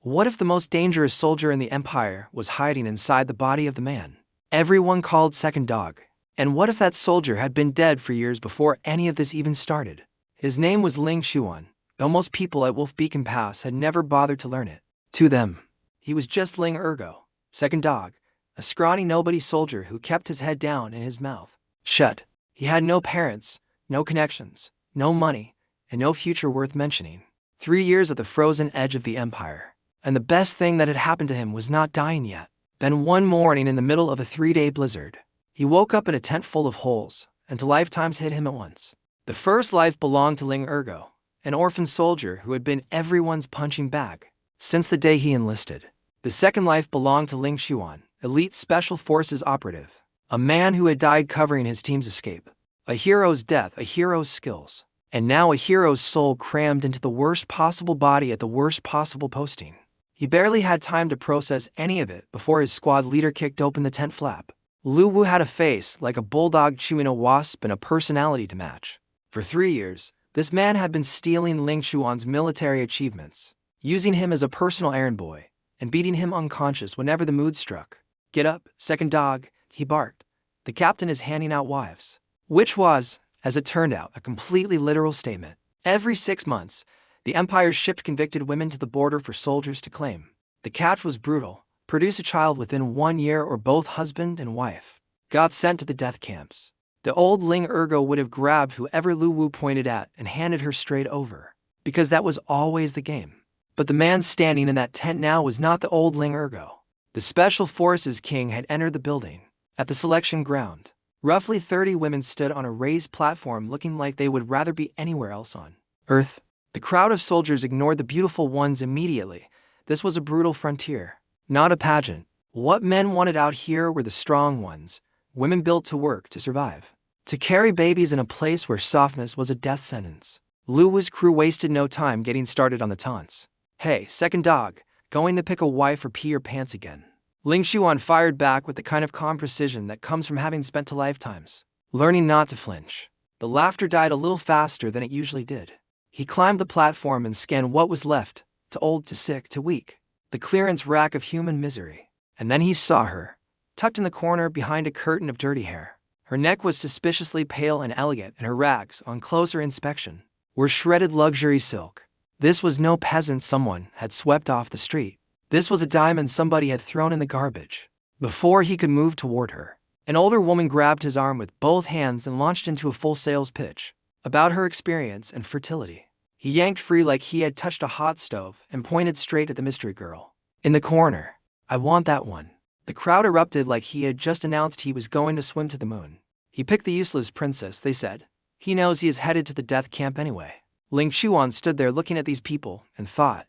What if the most dangerous soldier in the empire was hiding inside the body of the man everyone called second dog? And what if that soldier had been dead for years before any of this even started? His name was Ling Chuan, though most people at Wolf Beacon Pass had never bothered to learn it. To them, he was just Ling Ergo, second dog, a scrawny nobody soldier who kept his head down and his mouth shut. He had no parents, no connections, no money, and no future worth mentioning. 3 years at the frozen edge of the empire. And the best thing that had happened to him was not dying yet. Then one morning in the middle of a 3-day blizzard, he woke up in a tent full of holes, and 2 lifetimes hit him at once. The first life belonged to Ling Ergo, an orphan soldier who had been everyone's punching bag since the day he enlisted. The second life belonged to Ling Chuan, elite special forces operative, a man who had died covering his team's escape. A hero's death, a hero's skills, and now a hero's soul crammed into the worst possible body at the worst possible posting. He barely had time to process any of it before his squad leader kicked open the tent flap. Lu Wu had a face like a bulldog chewing a wasp and a personality to match. For 3 years, this man had been stealing Ling Chuan's military achievements, using him as a personal errand boy, and beating him unconscious whenever the mood struck. "Get up, second dog," he barked. "The captain is handing out wives." Which was, as it turned out, a completely literal statement. Every 6 months, the Empire shipped convicted women to the border for soldiers to claim. The catch was brutal: produce a child within 1 year or both husband and wife got sent to the death camps. The old Ling Ergo would have grabbed whoever Lu Wu pointed at and handed her straight over, because that was always the game. But the man standing in that tent now was not the old Ling Ergo. The Special Forces king had entered the building. At the selection ground, roughly 30 women stood on a raised platform looking like they would rather be anywhere else on Earth. The crowd of soldiers ignored the beautiful ones immediately. This was a brutal frontier, not a pageant. What men wanted out here were the strong ones, women built to work, to survive, to carry babies in a place where softness was a death sentence. Lu Wu's crew wasted no time getting started on the taunts. "Hey, second dog, going to pick a wife or pee your pants again?" Ling Chuan fired back with the kind of calm precision that comes from having spent 2 lifetimes learning not to flinch. The laughter died a little faster than it usually did. He climbed the platform and scanned what was left, to old, to sick, to weak, the clearance rack of human misery. And then he saw her, tucked in the corner behind a curtain of dirty hair. Her neck was suspiciously pale and elegant, and her rags, on closer inspection, were shredded luxury silk. This was no peasant someone had swept off the street. This was a diamond somebody had thrown in the garbage. Before he could move toward her, an older woman grabbed his arm with both hands and launched into a full sales pitch about her experience and fertility. He yanked free like he had touched a hot stove and pointed straight at the mystery girl in the corner. "I want that one." The crowd erupted like he had just announced he was going to swim to the moon. "He picked the useless princess," they said. "He knows he is headed to the death camp anyway." Ling Chuan stood there looking at these people and thought,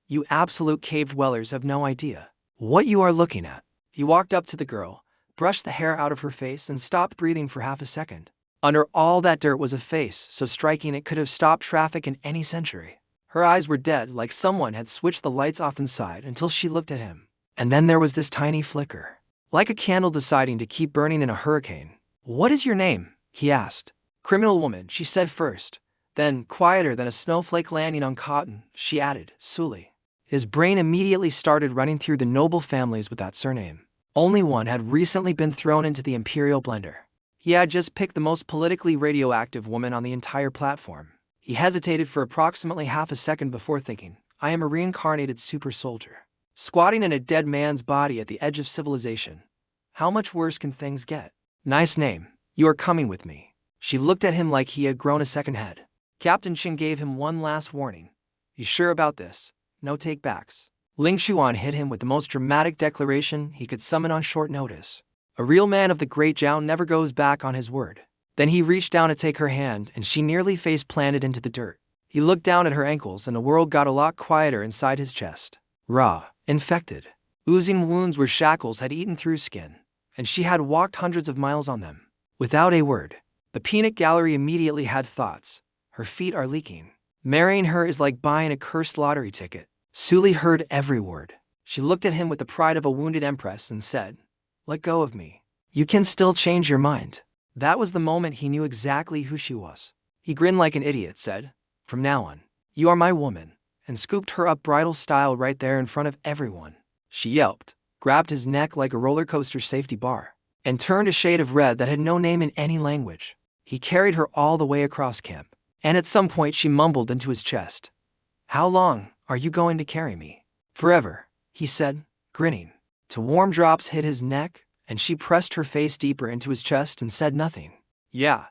"You absolute cave dwellers have no idea what you are looking at." He walked up to the girl, brushed the hair out of her face, and stopped breathing for half a second. Under all that dirt was a face so striking it could have stopped traffic in any century. Her eyes were dead, like someone had switched the lights off inside, until she looked at him. And then there was this tiny flicker, like a candle deciding to keep burning in a hurricane. "What is your name?" he asked. "Criminal woman," she said first. Then, quieter than a snowflake landing on cotton, she added, "Suli." His brain immediately started running through the noble families with that surname. Only one had recently been thrown into the imperial blender. He had just picked the most politically radioactive woman on the entire platform. He hesitated for approximately half a second before thinking, "I am a reincarnated super soldier, squatting in a dead man's body at the edge of civilization. How much worse can things get?" "Nice name. You are coming with me." She looked at him like he had grown a second head. Captain Qin gave him one last warning. "You sure about this? No take-backs." Ling Chuan hit him with the most dramatic declaration he could summon on short notice. A real man of the Great Zhao never goes back on his word. Then he reached down to take her hand, and she nearly face-planted into the dirt. He looked down at her ankles, and the world got a lot quieter inside his chest. Raw, infected, oozing wounds where shackles had eaten through skin, and she had walked hundreds of miles on them. Without a word, the peanut gallery immediately had thoughts. Her feet are leaking. Marrying her is like buying a cursed lottery ticket. Suli heard every word. She looked at him with the pride of a wounded empress and said, "Let go of me. You can still change your mind." That was the moment he knew exactly who she was. He grinned like an idiot, said, "From now on, you are my woman, and scooped her up bridal style right there in front of everyone. She yelped, grabbed his neck like a roller coaster safety bar, and turned a shade of red that had no name in any language. He carried her all the way across camp, and at some point she mumbled into his chest, "How long are you going to carry me?" "Forever," he said, grinning. Two warm drops hit his neck, and she pressed her face deeper into his chest and said nothing. Yeah,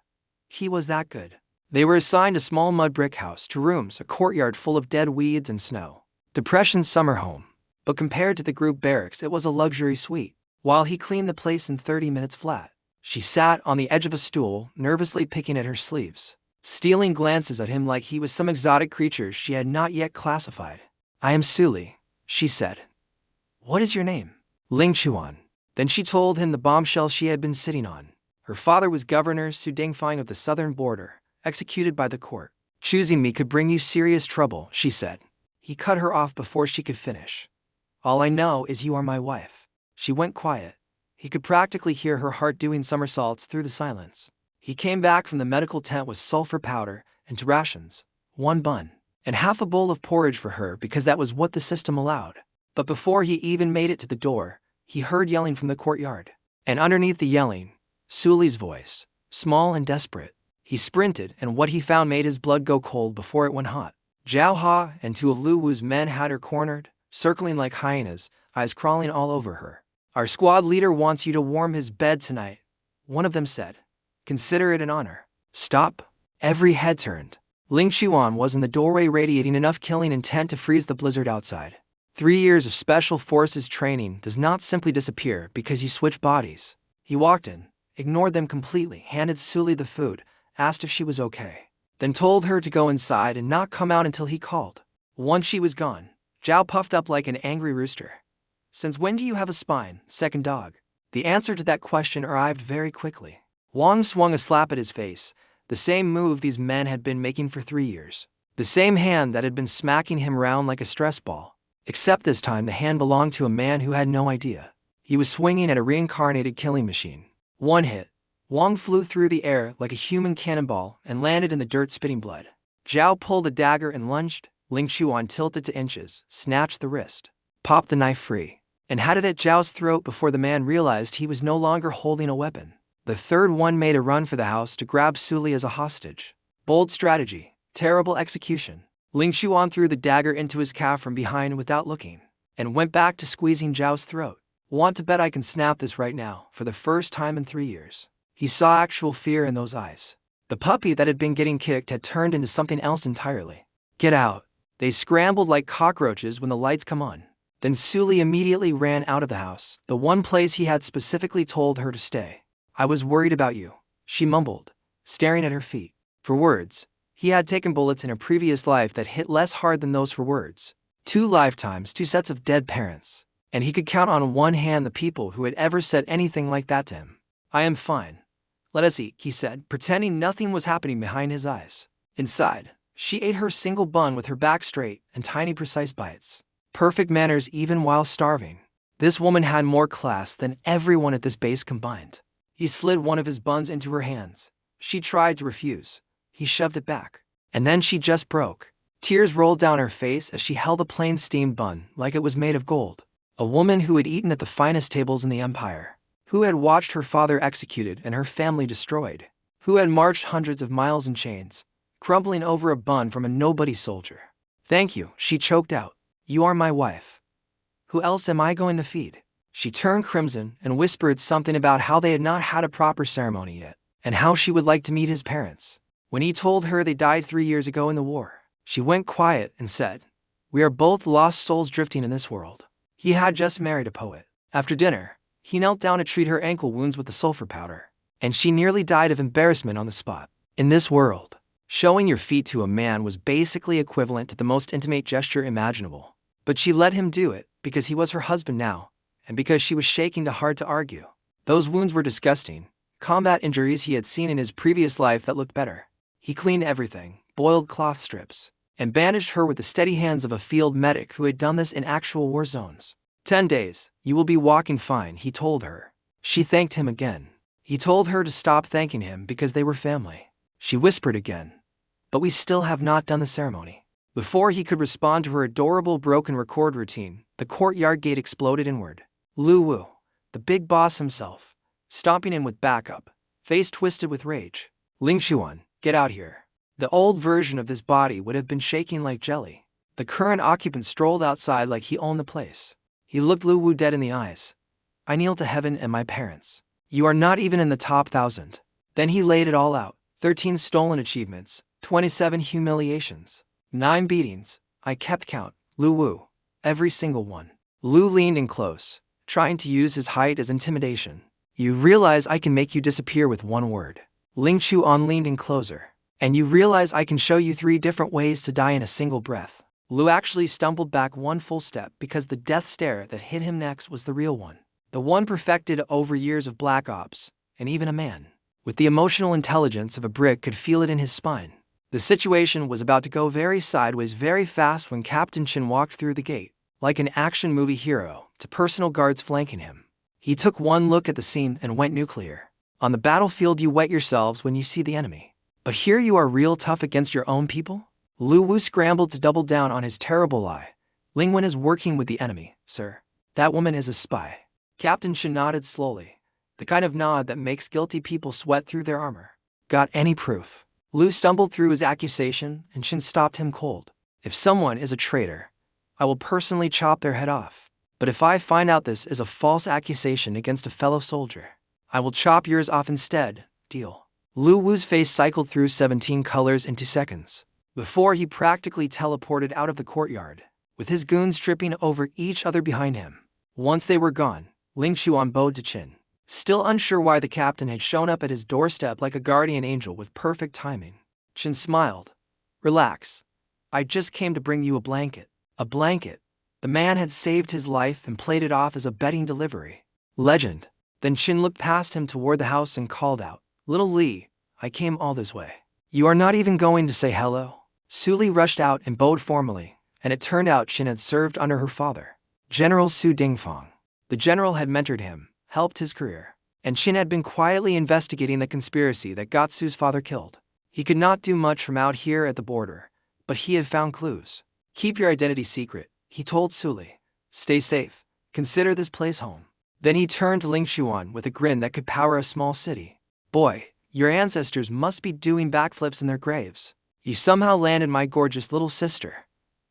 he was that good. They were assigned a small mud brick house, 2 rooms, a courtyard full of dead weeds and snow. Depression's summer home. But compared to the group barracks, it was a luxury suite. While he cleaned the place in 30 minutes flat, she sat on the edge of a stool, nervously picking at her sleeves, stealing glances at him like he was some exotic creature she had not yet classified. "I am Suli," she said. "What is your name?" "Ling Chuan." Then she told him the bombshell she had been sitting on. Her father was Governor Su Dingfang of the southern border, executed by the court. "Choosing me could bring you serious trouble," she said. He cut her off before she could finish. "All I know is you are my wife." She went quiet. He could practically hear her heart doing somersaults through the silence. He came back from the medical tent with sulfur powder and 2 rations, 1 bun, and half a bowl of porridge for her because that was what the system allowed. But before he even made it to the door, he heard yelling from the courtyard. And underneath the yelling, Suli's voice, small and desperate. He sprinted, and what he found made his blood go cold before it went hot. Zhao Ha and 2 of Lu Wu's men had her cornered, circling like hyenas, eyes crawling all over her. "Our squad leader wants you to warm his bed tonight," one of them said. "Consider it an honor." "Stop." Every head turned. Ling Chuan was in the doorway, radiating enough killing intent to freeze the blizzard outside. 3 years of special forces training does not simply disappear because you switch bodies. He walked in, ignored them completely, handed Suli the food, asked if she was okay, then told her to go inside and not come out until he called. Once she was gone, Zhao puffed up like an angry rooster. "Since when do you have a spine, second dog?" The answer to that question arrived very quickly. Wang swung a slap at his face, the same move these men had been making for 3 years. The same hand that had been smacking him round like a stress ball. Except this time the hand belonged to a man who had no idea. He was swinging at a reincarnated killing machine. One hit. Wang flew through the air like a human cannonball and landed in the dirt, spitting blood. Zhao pulled a dagger and lunged. Ling Chuan tilted to inches, snatched the wrist, popped the knife free, and had it at Zhao's throat before the man realized he was no longer holding a weapon. The third one made a run for the house to grab Suli as a hostage. Bold strategy, terrible execution. Ling Chuan threw the dagger into his calf from behind without looking, and went back to squeezing Zhao's throat. "Want to bet I can snap this right now, for the first time in 3 years." He saw actual fear in those eyes. The puppy that had been getting kicked had turned into something else entirely. "Get out." They scrambled like cockroaches when the lights come on. Then Suli immediately ran out of the house, the one place he had specifically told her to stay. "I was worried about you," she mumbled, staring at her feet. For words, he had taken bullets in a previous life that hit less hard than those for words. 2 lifetimes, 2 sets of dead parents. And he could count on one hand the people who had ever said anything like that to him. "I am fine. Let us eat," he said, pretending nothing was happening behind his eyes. Inside, she ate her single bun with her back straight and tiny precise bites. Perfect manners even while starving. This woman had more class than everyone at this base combined. He slid one of his buns into her hands. She tried to refuse. He shoved it back. And then she just broke. Tears rolled down her face as she held the plain steamed bun like it was made of gold. A woman who had eaten at the finest tables in the empire. Who had watched her father executed and her family destroyed. Who had marched hundreds of miles in chains, crumbling over a bun from a nobody soldier. "Thank you," she choked out. "You are my wife. Who else am I going to feed?" She turned crimson and whispered something about how they had not had a proper ceremony yet, and how she would like to meet his parents. When he told her they died 3 years ago in the war, she went quiet and said, "We are both lost souls drifting in this world." He had just married a poet. After dinner, he knelt down to treat her ankle wounds with the sulfur powder, and she nearly died of embarrassment on the spot. In this world, showing your feet to a man was basically equivalent to the most intimate gesture imaginable. But she let him do it because he was her husband now, and because she was shaking too hard to argue. Those wounds were disgusting, combat injuries he had seen in his previous life that looked better. He cleaned everything, boiled cloth strips, and bandaged her with the steady hands of a field medic who had done this in actual war zones. 10 days, you will be walking fine, he told her. She thanked him again. He told her to stop thanking him because they were family. She whispered again, "But we still have not done the ceremony." Before he could respond to her adorable broken record routine, the courtyard gate exploded inward. Lu Wu, the big boss himself, stomping in with backup, face twisted with rage. Ling Chuan, get out here. The old version of this body would have been shaking like jelly. The current occupant strolled outside like he owned the place. He looked Lu Wu dead in the eyes. I kneel to heaven and my parents. You are not even in the top 1,000. Then he laid it all out. 13 stolen achievements, 27 humiliations, 9 beatings. I kept count. Lu Wu. Every single one. Lu leaned in close, trying to use his height as intimidation. You realize I can make you disappear with one word. Ling Chuan leaned in closer. And you realize I can show you 3 different ways to die in a single breath. Lu actually stumbled back one full step because the death stare that hit him next was the real one. The one perfected over years of black ops, and even a man with the emotional intelligence of a brick could feel it in his spine. The situation was about to go very sideways very fast when Captain Chin walked through the gate, like an action movie hero, to personal guards flanking him. He took one look at the scene and went nuclear. On the battlefield you wet yourselves when you see the enemy. But here you are real tough against your own people? Lu Wu scrambled to double down on his terrible lie. Ling Wen is working with the enemy, sir. That woman is a spy. Captain Chin nodded slowly, the kind of nod that makes guilty people sweat through their armor. Got any proof? Lu stumbled through his accusation and Chin stopped him cold. If someone is a traitor, I will personally chop their head off. But if I find out this is a false accusation against a fellow soldier, I will chop yours off instead. Deal. Lu Wu's face cycled through 17 colors in 2 seconds, before he practically teleported out of the courtyard, with his goons tripping over each other behind him. Once they were gone, Ling Chuan bowed to Chin, still unsure why the captain had shown up at his doorstep like a guardian angel with perfect timing. Chin smiled. Relax. I just came to bring you a blanket. A blanket. The man had saved his life and played it off as a betting delivery. Legend. Then Chin looked past him toward the house and called out, Little Li, I came all this way. You are not even going to say hello? Su Li rushed out and bowed formally, and it turned out Chin had served under her father, General Su Dingfang. The general had mentored him, helped his career, and Chin had been quietly investigating the conspiracy that got Su's father killed. He could not do much from out here at the border, but he had found clues. Keep your identity secret, he told Su Li. Stay safe. Consider this place home. Then he turned to Ling Chuan with a grin that could power a small city. Boy, your ancestors must be doing backflips in their graves. You somehow landed my gorgeous little sister.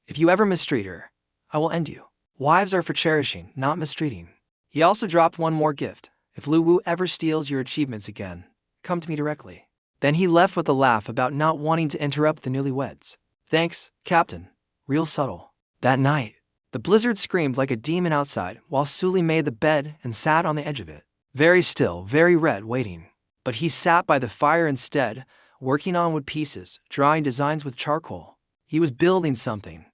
If you ever mistreat her, I will end you. Wives are for cherishing, not mistreating. He also dropped one more gift. If Lu Wu ever steals your achievements again, come to me directly. Then he left with a laugh about not wanting to interrupt the newlyweds. Thanks, Captain. Real subtle. That night, the blizzard screamed like a demon outside while Su Li made the bed and sat on the edge of it. Very still, very red, waiting. But he sat by the fire instead, working on wood pieces, drawing designs with charcoal. He was building something.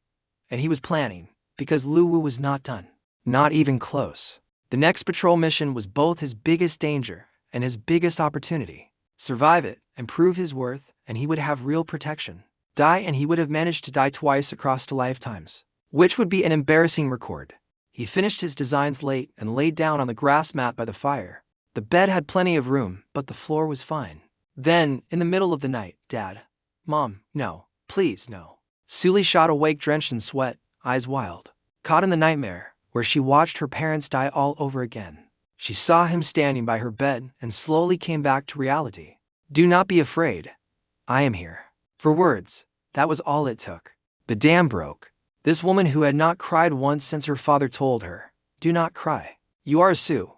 And he was planning, because Lu Wu was not done. Not even close. The next patrol mission was both his biggest danger and his biggest opportunity. Survive it and prove his worth, and he would have real protection. Die and he would have managed to die twice across 2 lifetimes, which would be an embarrassing record. He finished his designs late and laid down on the grass mat by the fire. The bed had plenty of room, but the floor was fine. Then, in the middle of the night, Dad. Mom, no. Please, no. Su Li shot awake drenched in sweat, eyes wild. Caught in the nightmare, where she watched her parents die all over again. She saw him standing by her bed and slowly came back to reality. Do not be afraid. I am here. For words, that was all it took. The dam broke. This woman who had not cried once since her father told her, do not cry. You are a Su.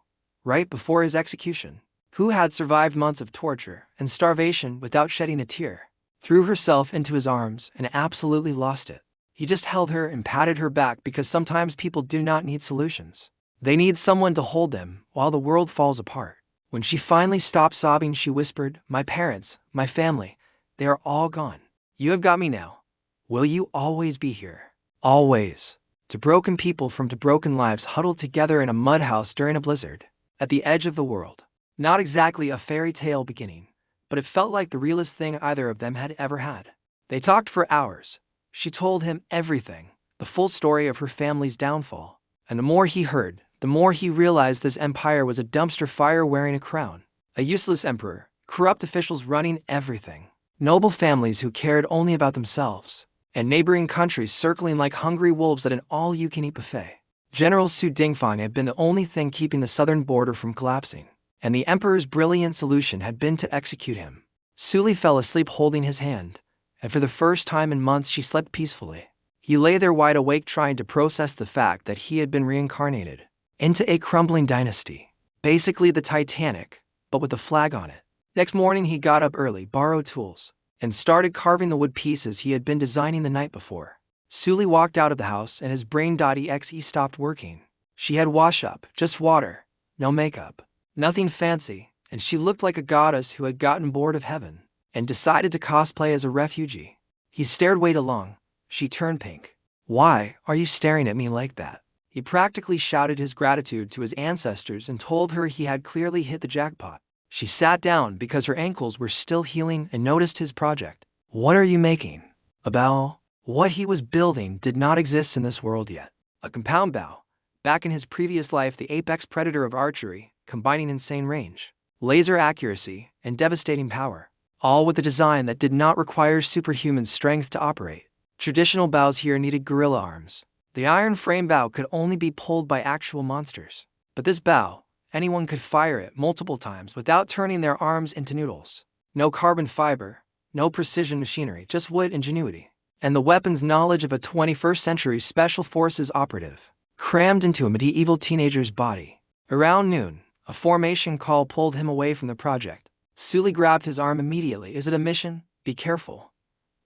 Right before his execution, who had survived months of torture and starvation without shedding a tear, threw herself into his arms and absolutely lost it. He just held her and patted her back because sometimes people do not need solutions. They need someone to hold them while the world falls apart. When she finally stopped sobbing, she whispered, my parents, my family, they are all gone. You have got me now. Will you always be here? Always. To broken people from to broken lives huddled together in a mud house during a blizzard, at the edge of the world. Not exactly a fairy tale beginning, but it felt like the realest thing either of them had ever had. They talked for hours. She told him everything, the full story of her family's downfall. And the more he heard, the more he realized this empire was a dumpster fire wearing a crown. A useless emperor, corrupt officials running everything. Noble families who cared only about themselves. and neighboring countries circling like hungry wolves at an all-you-can-eat buffet. General Su Dingfang had been the only thing keeping the southern border from collapsing, and the emperor's brilliant solution had been to execute him. Su Li fell asleep holding his hand, and for the first time in months she slept peacefully. He lay there wide awake trying to process the fact that he had been reincarnated into a crumbling dynasty. Basically the Titanic, but with a flag on it. Next morning he got up early, borrowed tools, and started carving the wood pieces he had been designing the night before. Su Li walked out of the house and his brain.exe stopped working. She had wash up, just water, no makeup, nothing fancy, and she looked like a goddess who had gotten bored of heaven and decided to cosplay as a refugee. He stared way too long. She turned pink. "Why are you staring at me like that?" He practically shouted his gratitude to his ancestors and told her he had clearly hit the jackpot. She sat down because her ankles were still healing and noticed his project. "What are you making?" "A bow." What he was building did not exist in this world yet. A compound bow. Back in his previous life, the apex predator of archery, combining insane range, laser accuracy, and devastating power. All with a design that did not require superhuman strength to operate. Traditional bows here needed gorilla arms. The iron frame bow could only be pulled by actual monsters. But this bow, anyone could fire it multiple times without turning their arms into noodles. No carbon fiber, no precision machinery, just wood ingenuity. And the weapons knowledge of a 21st century special forces operative, crammed into a medieval teenager's body. Around noon, a formation call pulled him away from the project. Su Li grabbed his arm immediately. "Is it a mission? Be careful.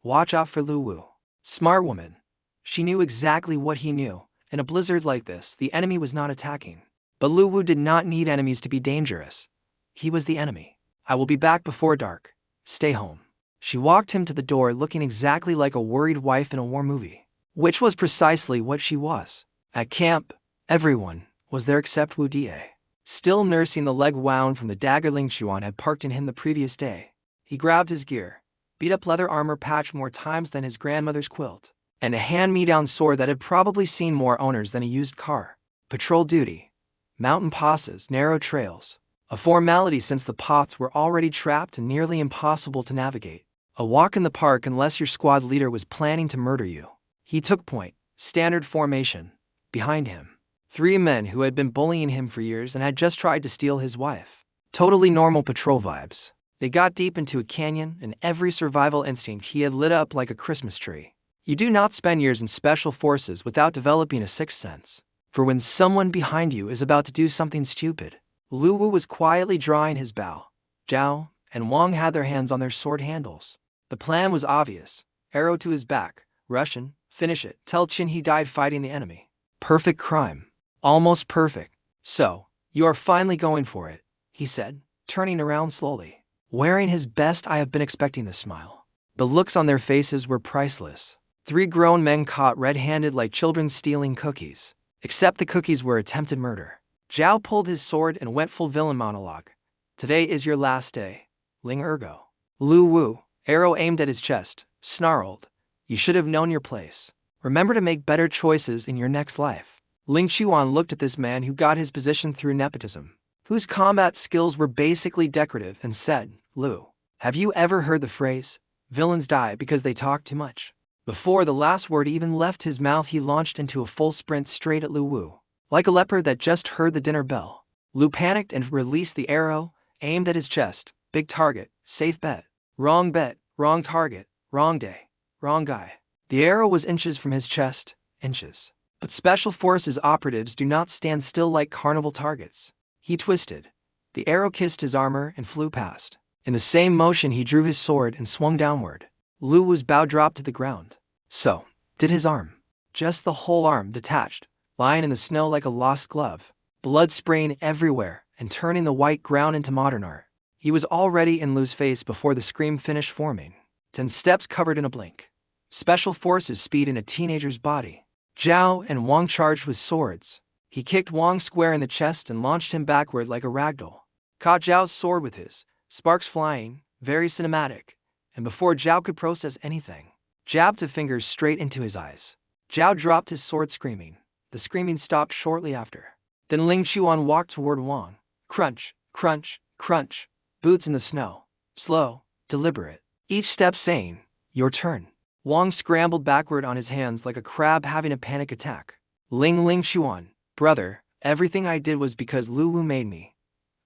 Watch out for Lu Wu." Smart woman. She knew exactly what he knew. In a blizzard like this, the enemy was not attacking. But Lu Wu did not need enemies to be dangerous. He was the enemy. "I will be back before dark. Stay home." She walked him to the door looking exactly like a worried wife in a war movie, which was precisely what she was. At camp, everyone was there except Wu Die. Still nursing the leg wound from the dagger Ling Chuan had parked in him the previous day. He grabbed his gear, beat-up leather armor patched more times than his grandmother's quilt, and a hand-me-down sword that had probably seen more owners than a used car. Patrol duty, mountain passes, narrow trails, a formality since the paths were already trapped and nearly impossible to navigate. A walk in the park unless your squad leader was planning to murder you. He took point, standard formation, behind him. 3 men who had been bullying him for years and had just tried to steal his wife. Totally normal patrol vibes. They got deep into a canyon and every survival instinct he had lit up like a Christmas tree. You do not spend years in special forces without developing a sixth sense. For when someone behind you is about to do something stupid. Lu Wu was quietly drawing his bow. Zhao and Wang had their hands on their sword handles. The plan was obvious. Arrow to his back. Russian, finish it. Tell Qin he died fighting the enemy. Perfect crime. Almost perfect. "So, you are finally going for it," he said, turning around slowly. Wearing his best, I have been expecting this smile. The looks on their faces were priceless. 3 grown men caught red-handed like children stealing cookies. Except the cookies were attempted murder. Zhao pulled his sword and went full villain monologue. "Today is your last day, Ling Ergo." Lu Wu, arrow aimed at his chest, snarled, "You should have known your place. Remember to make better choices in your next life." Ling Chuan looked at this man who got his position through nepotism, whose combat skills were basically decorative, and said, "Lu, have you ever heard the phrase, villains die because they talk too much?" Before the last word even left his mouth, he launched into a full sprint straight at Lu Wu. Like a leopard that just heard the dinner bell, Lu panicked and released the arrow, aimed at his chest. Big target, safe bet. Wrong bet, wrong target, wrong day, wrong guy. The arrow was inches from his chest, inches. But special forces operatives do not stand still like carnival targets. He twisted. The arrow kissed his armor and flew past. In the same motion he drew his sword and swung downward. Lu Wu's bow dropped to the ground. So, did his arm. Just the whole arm detached, lying in the snow like a lost glove. Blood spraying everywhere and turning the white ground into modern art. He was already in Lu's face before the scream finished forming. 10 steps covered in a blink. Special forces speed in a teenager's body. Zhao and Wang charged with swords. He kicked Wang square in the chest and launched him backward like a ragdoll. Caught Zhao's sword with his, sparks flying, very cinematic. And before Zhao could process anything, jabbed 2 fingers straight into his eyes. Zhao dropped his sword screaming. The screaming stopped shortly after. Then Ling Chuan walked toward Wang. Crunch, crunch, crunch. Boots in the snow. Slow, deliberate. Each step saying, "Your turn." Wang scrambled backward on his hands like a crab having a panic attack. Ling Chuan, brother, everything I did was because Lu Wu made me.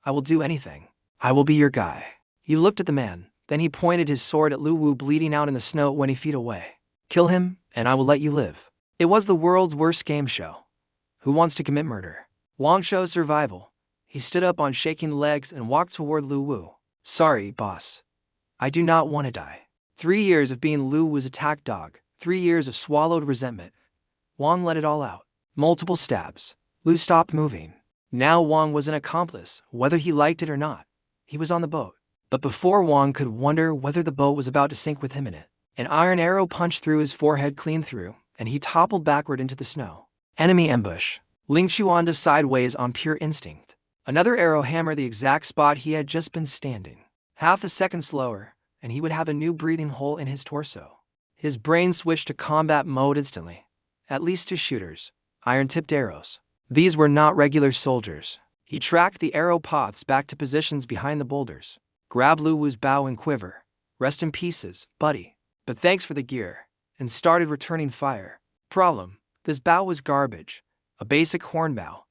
I will do anything. I will be your guy. He looked at the man, then he pointed his sword at Lu Wu bleeding out in the snow 20 feet away. Kill him, and I will let you live. It was the world's worst game show. Who wants to commit murder? Wang chose survival. He stood up on shaking legs and walked toward Lu Wu. Sorry, boss. I do not want to die. 3 years of being Lu Wu's attack dog, 3 years of swallowed resentment. Wang let it all out. Multiple stabs. Lu stopped moving. Now Wang was an accomplice, whether he liked it or not. He was on the boat. But before Wang could wonder whether the boat was about to sink with him in it, an iron arrow punched through his forehead clean through, and he toppled backward into the snow. Enemy ambush. Ling Chuan dove sideways on pure instinct. Another arrow hammered the exact spot he had just been standing. Half a second slower, and he would have a new breathing hole in his torso. His brain switched to combat mode instantly. At least 2 shooters. Iron-tipped arrows. These were not regular soldiers. He tracked the arrow paths back to positions behind the boulders. Grabbed Lu Wu's bow and quiver. Rest in pieces, buddy. But thanks for the gear. And started returning fire. Problem. This bow was garbage. A basic horn bow.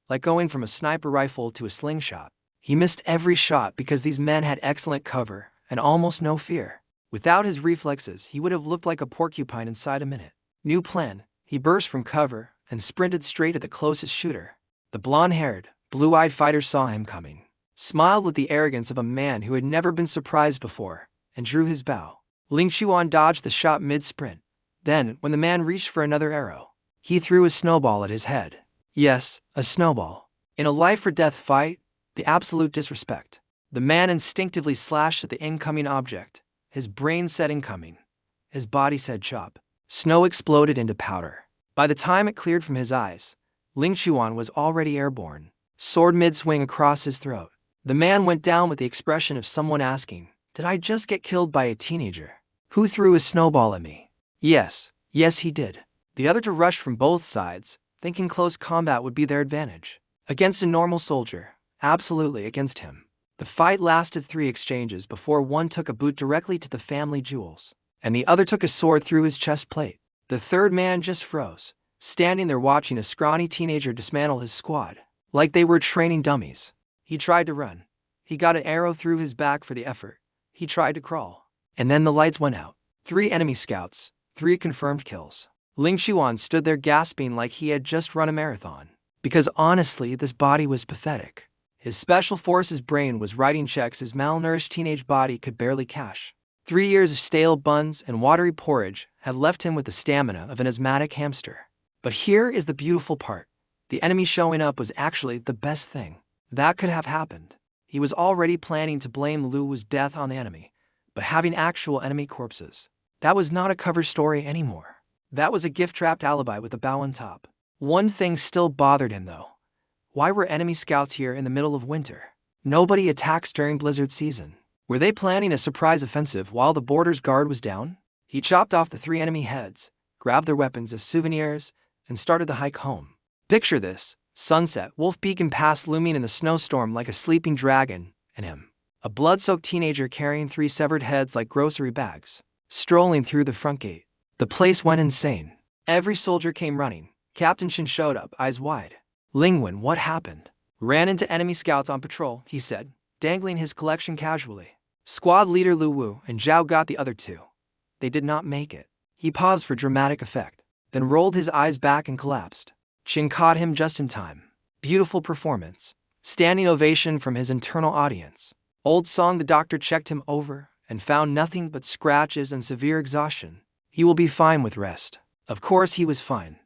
Like going from a sniper rifle to a slingshot. He missed every shot because these men had excellent cover and almost no fear. Without his reflexes, he would have looked like a porcupine inside a minute. New plan. He burst from cover and sprinted straight at the closest shooter. The blonde-haired, blue-eyed fighter saw him coming, smiled with the arrogance of a man who had never been surprised before, and drew his bow. Ling Chuan dodged the shot mid-sprint. Then, when the man reached for another arrow, he threw a snowball at his head. Yes, a snowball. In a life-or-death fight, the absolute disrespect. The man instinctively slashed at the incoming object. His brain said incoming. His body said chop. Snow exploded into powder. By the time it cleared from his eyes, Ling Chuan was already airborne, sword mid-swing across his throat. The man went down with the expression of someone asking, "Did I just get killed by a teenager? Who threw a snowball at me?" Yes, he did. The other to rush from both sides, thinking close combat would be their advantage. Against a normal soldier, absolutely against him. The fight lasted 3 exchanges before one took a boot directly to the family jewels, and the other took a sword through his chest plate. The third man just froze, standing there watching a scrawny teenager dismantle his squad, like they were training dummies. He tried to run. He got an arrow through his back for the effort. He tried to crawl. And then the lights went out. 3 enemy scouts, 3 confirmed kills. Ling Chuan stood there gasping like he had just run a marathon. Because honestly, this body was pathetic. His special forces brain was writing checks his malnourished teenage body could barely cash. 3 years of stale buns and watery porridge had left him with the stamina of an asthmatic hamster. But here is the beautiful part. The enemy showing up was actually the best thing that could have happened. He was already planning to blame Lu Wu's death on the enemy, but having actual enemy corpses, that was not a cover story anymore. That was a gift-wrapped alibi with a bow on top. One thing still bothered him though. Why were enemy scouts here in the middle of winter? Nobody attacks during blizzard season. Were they planning a surprise offensive while the border's guard was down? He chopped off the 3 enemy heads, grabbed their weapons as souvenirs, and started the hike home. Picture this: sunset, Wolf Beacon Pass looming in the snowstorm like a sleeping dragon, and him, a blood-soaked teenager carrying 3 severed heads like grocery bags, strolling through the front gate. The place went insane. Every soldier came running. Captain Shin showed up, eyes wide. "Lingwen, what happened?" "Ran into enemy scouts on patrol," he said, dangling his collection casually. "Squad leader Lu Wu and Zhao got the other 2. They did not make it." He paused for dramatic effect, then rolled his eyes back and collapsed. Chin caught him just in time. Beautiful performance. Standing ovation from his internal audience. Old song. The doctor checked him over and found nothing but scratches and severe exhaustion. He will be fine with rest. Of course he was fine.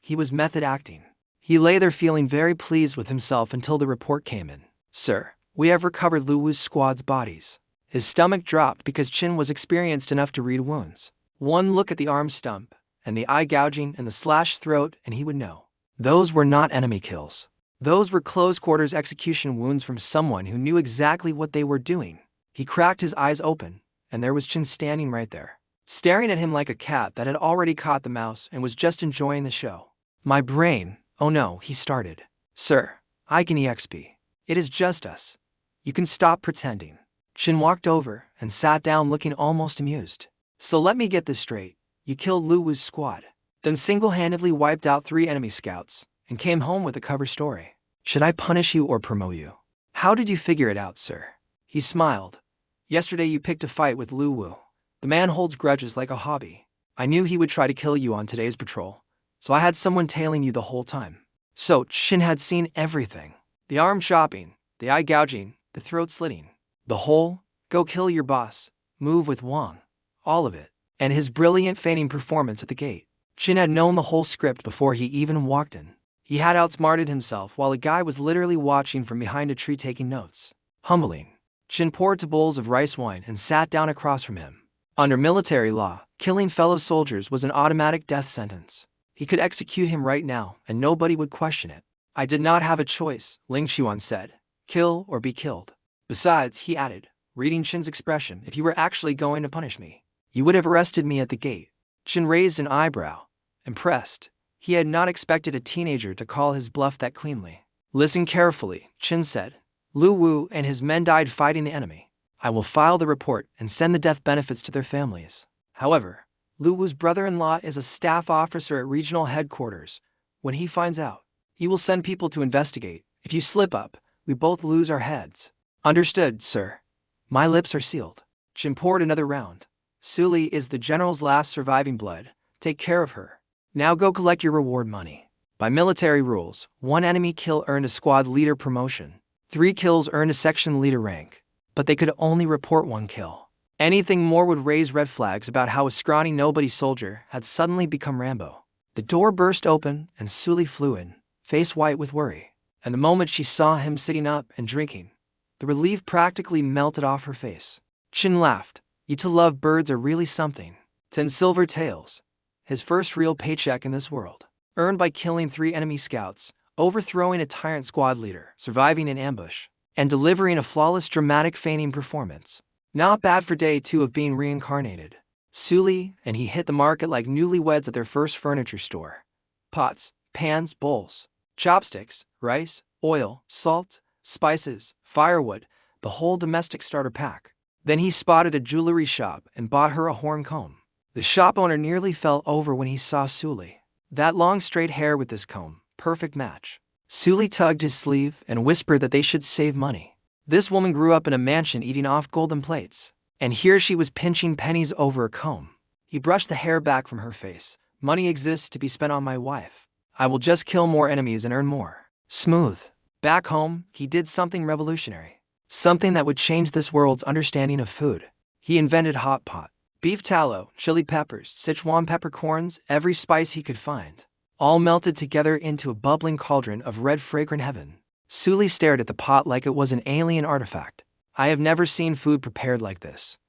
He was method acting. He lay there feeling very pleased with himself until the report came in. "Sir, we have recovered Lu Wu's squad's bodies." His stomach dropped because Chin was experienced enough to read wounds. One look at the arm stump, and the eye gouging and the slashed throat, and he would know. Those were not enemy kills. Those were close-quarters execution wounds from someone who knew exactly what they were doing. He cracked his eyes open, and there was Chin standing right there, staring at him like a cat that had already caught the mouse and was just enjoying the show. "My brain, oh no," he started. "Sir, I can EXP. It is just us. You can stop pretending." Chin walked over and sat down looking almost amused. "So let me get this straight. You killed Lu Wu's squad, then single-handedly wiped out 3 enemy scouts, and came home with a cover story. Should I punish you or promote you? How did you figure it out, sir? He smiled. Yesterday you picked a fight with Lu Wu. The man holds grudges like a hobby. I knew he would try to kill you on today's patrol, so I had someone tailing you the whole time. So Qin had seen everything. The arm chopping, the eye gouging, the throat slitting. The whole, go kill your boss, move with Wang. All of it. And his brilliant feigning performance at the gate. Qin had known the whole script before he even walked in. He had outsmarted himself while a guy was literally watching from behind a tree taking notes. Humbling. Qin poured 2 bowls of rice wine and sat down across from him. Under military law, killing fellow soldiers was an automatic death sentence. He could execute him right now, and nobody would question it. I did not have a choice, Ling Chuan said. Kill or be killed. Besides, he added, reading Qin's expression, if you were actually going to punish me, you would have arrested me at the gate. Qin raised an eyebrow. Impressed. He had not expected a teenager to call his bluff that cleanly. Listen carefully, Qin said. Lu Wu and his men died fighting the enemy. I will file the report and send the death benefits to their families. However, Lu Wu's brother-in-law is a staff officer at regional headquarters. When he finds out, he will send people to investigate. If you slip up, we both lose our heads. Understood, sir. My lips are sealed. Qin poured another round. Suli is the general's last surviving blood. Take care of her. Now go collect your reward money. By military rules, 1 enemy kill earned a squad leader promotion. 3 kills earned a section leader rank. But they could only report 1 kill. Anything more would raise red flags about how a scrawny nobody soldier had suddenly become Rambo. The door burst open and Suli flew in, face white with worry. And the moment she saw him sitting up and drinking, the relief practically melted off her face. Qin laughed. You to love birds are really something. 10 silver taels. His first real paycheck in this world. Earned by killing 3 enemy scouts, overthrowing a tyrant squad leader, surviving an ambush, and delivering a flawless dramatic feigning performance. Not bad for day 2 of being reincarnated. Suli and he hit the market like newlyweds at their first furniture store. Pots, pans, bowls, chopsticks, rice, oil, salt, spices, firewood, the whole domestic starter pack. Then he spotted a jewelry shop and bought her a horn comb. The shop owner nearly fell over when he saw Suli. That long straight hair with this comb, perfect match. Suli tugged his sleeve and whispered that they should save money. This woman grew up in a mansion eating off golden plates, and here she was pinching pennies over a comb. He brushed the hair back from her face. Money exists to be spent on my wife. I will just kill more enemies and earn more. Smooth. Back home, he did something revolutionary. Something that would change this world's understanding of food. He invented hot pot. Beef tallow, chili peppers, Sichuan peppercorns, every spice he could find. All melted together into a bubbling cauldron of red fragrant heaven. Suli stared at the pot like it was an alien artifact. I have never seen food prepared like this.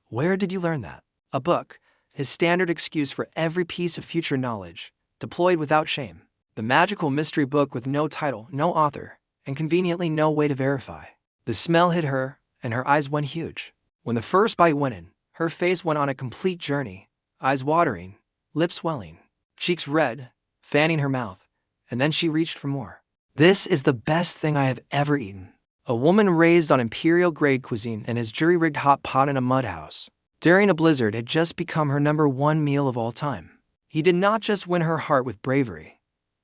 Where did you learn that? A book, his standard excuse for every piece of future knowledge, deployed without shame. The magical mystery book with no title, no author, and conveniently no way to verify. The smell hit her, and her eyes went huge. When the first bite went in, her face went on a complete journey, eyes watering, lips swelling, cheeks red, fanning her mouth, and then she reached for more. This is the best thing I have ever eaten. A woman raised on imperial-grade cuisine and his jury-rigged hot pot in a mud house during a blizzard had just become her #1 meal of all time. He did not just win her heart with bravery.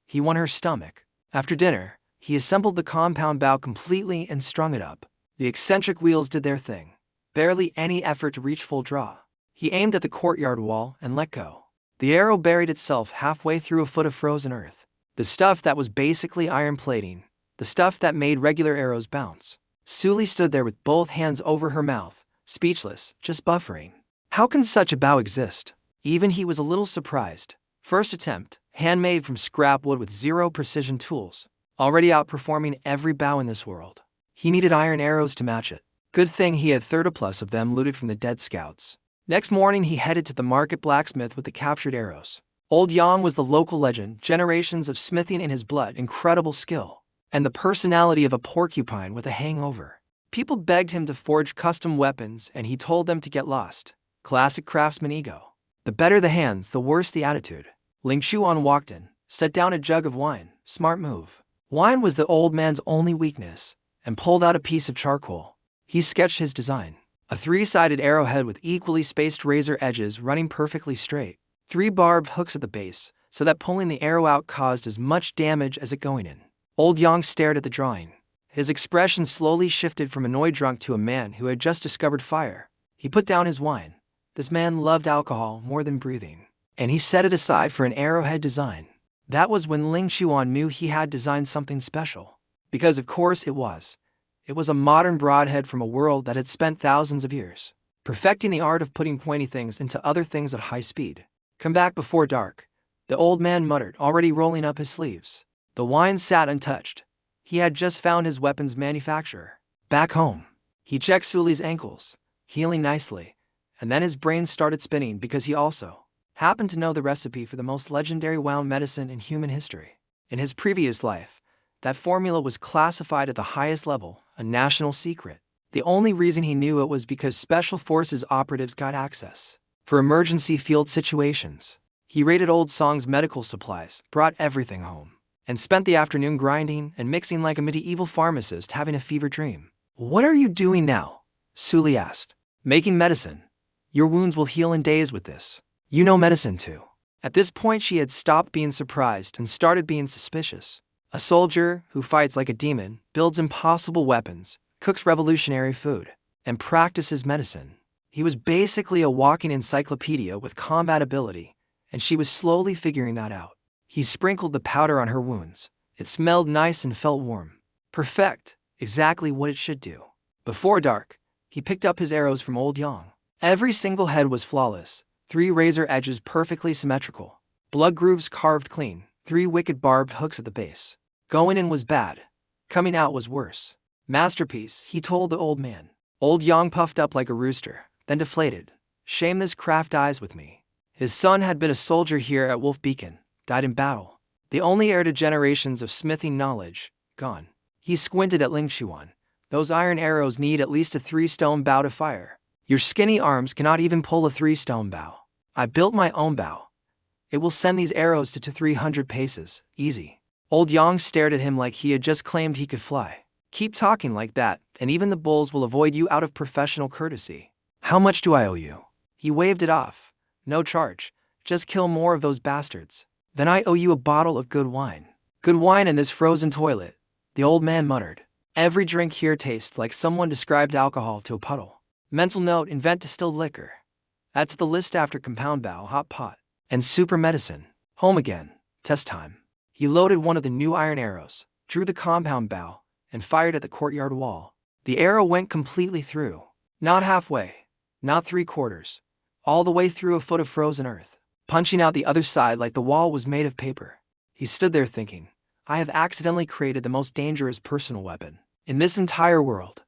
He won her stomach. After dinner, he assembled the compound bow completely and strung it up. The eccentric wheels did their thing. Barely any effort to reach full draw. He aimed at the courtyard wall and let go. The arrow buried itself halfway through a foot of frozen earth. The stuff that was basically iron plating. The stuff that made regular arrows bounce. Suli stood there with both hands over her mouth, speechless, just buffering. How can such a bow exist? Even he was a little surprised. First attempt, handmade from scrap wood with 0 precision tools. Already outperforming every bow in this world. He needed iron arrows to match it. Good thing he had 30+ of them looted from the dead scouts. Next morning he headed to the market blacksmith with the captured arrows. Old Yang was the local legend, generations of smithing in his blood, incredible skill, and the personality of a porcupine with a hangover. People begged him to forge custom weapons and he told them to get lost. Classic craftsman ego. The better the hands, the worse the attitude. Ling Chuan walked in, set down a jug of wine. Smart move. Wine was the old man's only weakness, and pulled out a piece of charcoal. He sketched his design. A 3-sided arrowhead with equally spaced razor edges running perfectly straight. 3 barbed hooks at the base, so that pulling the arrow out caused as much damage as it going in. Old Yang stared at the drawing. His expression slowly shifted from annoyed drunk to a man who had just discovered fire. He put down his wine. This man loved alcohol more than breathing, and he set it aside for an arrowhead design. That was when Ling Chuan knew he had designed something special. Because of course it was. It was a modern broadhead from a world that had spent thousands of years perfecting the art of putting pointy things into other things at high speed. Come back before dark, the old man muttered, already rolling up his sleeves. The wine sat untouched. He had just found his weapons manufacturer. Back home, he checked Suli's ankles, healing nicely, and then his brain started spinning because he also happened to know the recipe for the most legendary wound medicine in human history. In his previous life, that formula was classified at the highest level, a national secret. The only reason he knew it was because Special Forces operatives got access. For emergency field situations, he raided Old Song's medical supplies, brought everything home, and spent the afternoon grinding and mixing like a medieval pharmacist having a fever dream. "What are you doing now?" Suli asked. "Making medicine. Your wounds will heal in days with this. You know medicine too." At this point she had stopped being surprised and started being suspicious. A soldier who fights like a demon, builds impossible weapons, cooks revolutionary food, and practices medicine. He was basically a walking encyclopedia with combat ability, and she was slowly figuring that out. He sprinkled the powder on her wounds. It smelled nice and felt warm. Perfect, exactly what it should do. Before dark, he picked up his arrows from Old Yang. Every single head was flawless, 3 razor edges perfectly symmetrical, blood grooves carved clean, 3 wicked barbed hooks at the base. Going in was bad, coming out was worse. "Masterpiece," he told the old man. Old Yang puffed up like a rooster, then deflated. "Shame this craft dies with me." His son had been a soldier here at Wolf Beacon, died in battle. The only heir to generations of smithing knowledge, gone. He squinted at Ling Chuan. "Those iron arrows need at least a 3-stone bow to fire. Your skinny arms cannot even pull a 3-stone bow. I built my own bow. It will send these arrows to 300 paces, easy." Old Yang stared at him like he had just claimed he could fly. "Keep talking like that, and even the bulls will avoid you out of professional courtesy. How much do I owe you?" He waved it off. "No charge, just kill more of those bastards. Then I owe you a bottle of good wine." "Good wine in this frozen toilet," the old man muttered. "Every drink here tastes like someone described alcohol to a puddle." Mental note: invent distilled liquor. Add to the list after compound bow, hot pot, and super medicine. Home again, test time. He loaded one of the new iron arrows, drew the compound bow, and fired at the courtyard wall. The arrow went completely through. Not halfway, not 3/4, all the way through a foot of frozen earth, punching out the other side like the wall was made of paper. He stood there thinking, "I have accidentally created the most dangerous personal weapon in this entire world.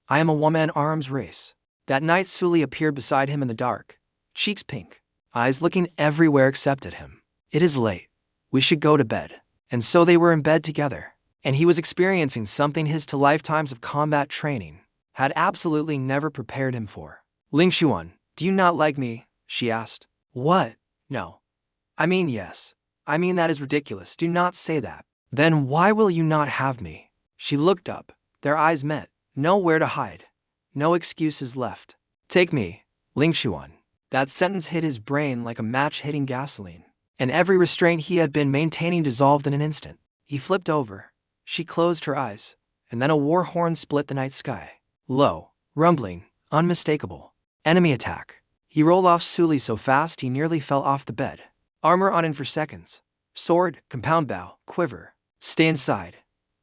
I am a one-man arms race." That night Suli appeared beside him in the dark, cheeks pink, eyes looking everywhere except at him. "It is late. We should go to bed." And so they were in bed together. And he was experiencing something his 2 lifetimes of combat training had absolutely never prepared him for. "Ling Chuan, do you not like me?" she asked. "What? No. I mean yes. I mean that is ridiculous. Do not say that." "Then why will you not have me?" She looked up. Their eyes met. Nowhere to hide. No excuses left. "Take me, Ling Chuan." That sentence hit his brain like a match hitting gasoline, and every restraint he had been maintaining dissolved in an instant. He flipped over. She closed her eyes, and then a war horn split the night sky. Low, rumbling, unmistakable. Enemy attack. He rolled off Suli so fast he nearly fell off the bed. Armor on in for seconds. Sword, compound bow, quiver. "Stay inside.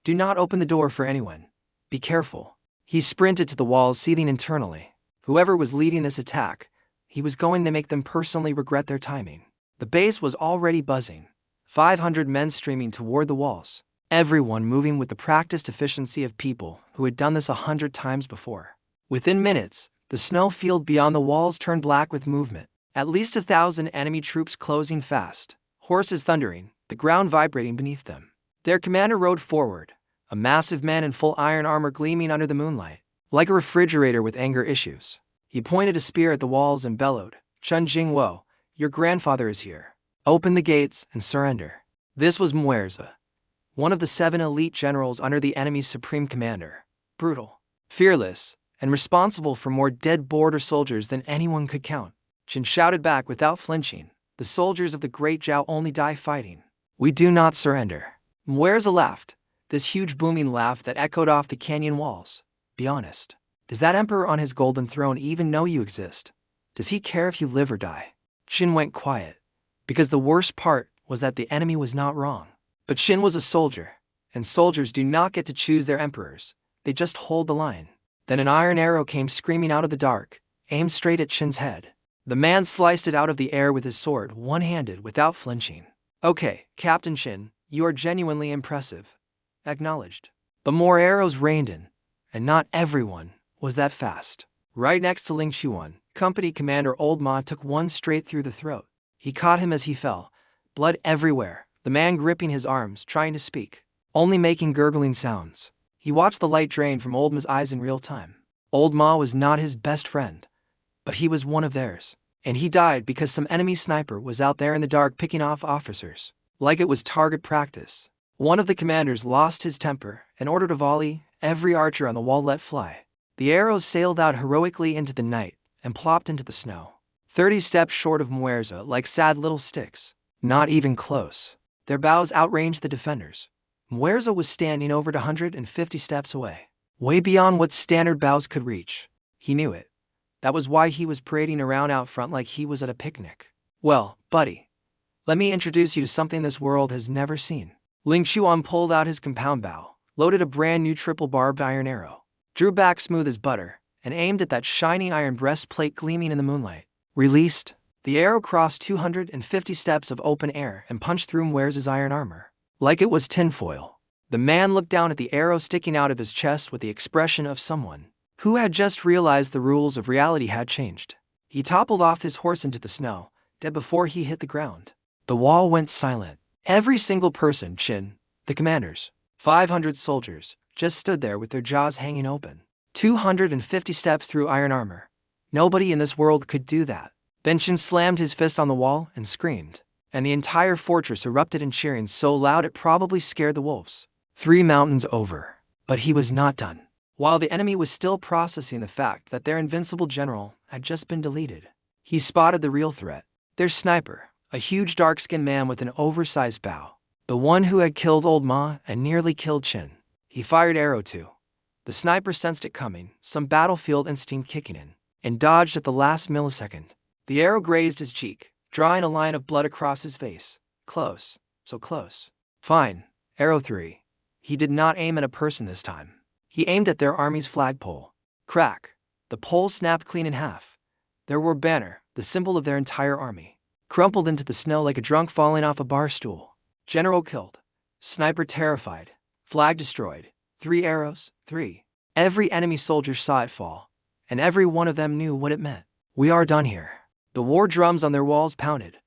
Do not open the door for anyone. Be careful." He sprinted to the walls, seething internally. Whoever was leading this attack, he was going to make them personally regret their timing. The base was already buzzing. 500 men streaming toward the walls. Everyone moving with the practiced efficiency of people who had done this 100 times before. Within minutes, the snow field beyond the walls turned black with movement. At least 1,000 enemy troops closing fast, horses thundering, the ground vibrating beneath them. Their commander rode forward, a massive man in full iron armor gleaming under the moonlight, like a refrigerator with anger issues. He pointed a spear at the walls and bellowed, "Chun Jingwo, your grandfather is here. Open the gates and surrender." This was Muerza, one of the 7 elite generals under the enemy's supreme commander, brutal, fearless, and responsible for more dead border soldiers than anyone could count. Chin shouted back without flinching, The soldiers of the Great Zhao only die fighting. We do not surrender. Muerza laughed, this huge booming laugh that echoed off the canyon walls. Be honest. Does that emperor on his golden throne even know you exist? Does he care if you live or die? Qin went quiet, because the worst part was that the enemy was not wrong. But Qin was a soldier, and soldiers do not get to choose their emperors. They just hold the line. Then an iron arrow came screaming out of the dark, aimed straight at Qin's head. The man sliced it out of the air with his sword, one-handed, without flinching. Okay, Captain Qin, you are genuinely impressive. Acknowledged. But more arrows rained in, and not everyone was that fast. Right next to Ling Chuan, company commander Old Ma took one straight through the throat. He caught him as he fell, blood everywhere, the man gripping his arms, trying to speak, only making gurgling sounds. He watched the light drain from Old Ma's eyes in real time. Old Ma was not his best friend, but he was one of theirs. And he died because some enemy sniper was out there in the dark picking off officers, like it was target practice. One of the commanders lost his temper and ordered a volley. Every archer on the wall let fly. The arrows sailed out heroically into the night and plopped into the snow. 30 steps short of Muerza, like sad little sticks. Not even close. Their bows outranged the defenders. Muerza was standing over 150 steps away, way beyond what standard bows could reach. He knew it. That was why he was parading around out front like he was at a picnic. Well, buddy, let me introduce you to something this world has never seen. Ling Chuan pulled out his compound bow, loaded a brand new triple barbed iron arrow, drew back smooth as butter, and aimed at that shiny iron breastplate gleaming in the moonlight. Released. The arrow crossed 250 steps of open air and punched through Muerza's iron armor, like it was tinfoil. The man looked down at the arrow sticking out of his chest with the expression of someone who had just realized the rules of reality had changed. He toppled off his horse into the snow, dead before he hit the ground. The wall went silent. Every single person, Qin, the commanders, 500 soldiers, just stood there with their jaws hanging open. 250 steps through iron armor. Nobody in this world could do that. Then Qin slammed his fist on the wall and screamed, and the entire fortress erupted in cheering so loud it probably scared the wolves. 3 mountains over. But he was not done. While the enemy was still processing the fact that their invincible general had just been deleted, he spotted the real threat. Their sniper, a huge dark-skinned man with an oversized bow. The one who had killed Old Ma and nearly killed Qin. He fired arrow too. The sniper sensed it coming, some battlefield instinct kicking in, and dodged at the last millisecond. The arrow grazed his cheek, drawing a line of blood across his face. Close, so close. Fine, arrow 3. He did not aim at a person this time. He aimed at their army's flagpole. Crack. The pole snapped clean in half. Their war banner, the symbol of their entire army, crumpled into the snow like a drunk falling off a bar stool. General killed. Sniper terrified. Flag destroyed. 3 arrows, 3. Every enemy soldier saw it fall, and every one of them knew what it meant. We are done here. The war drums on their walls pounded.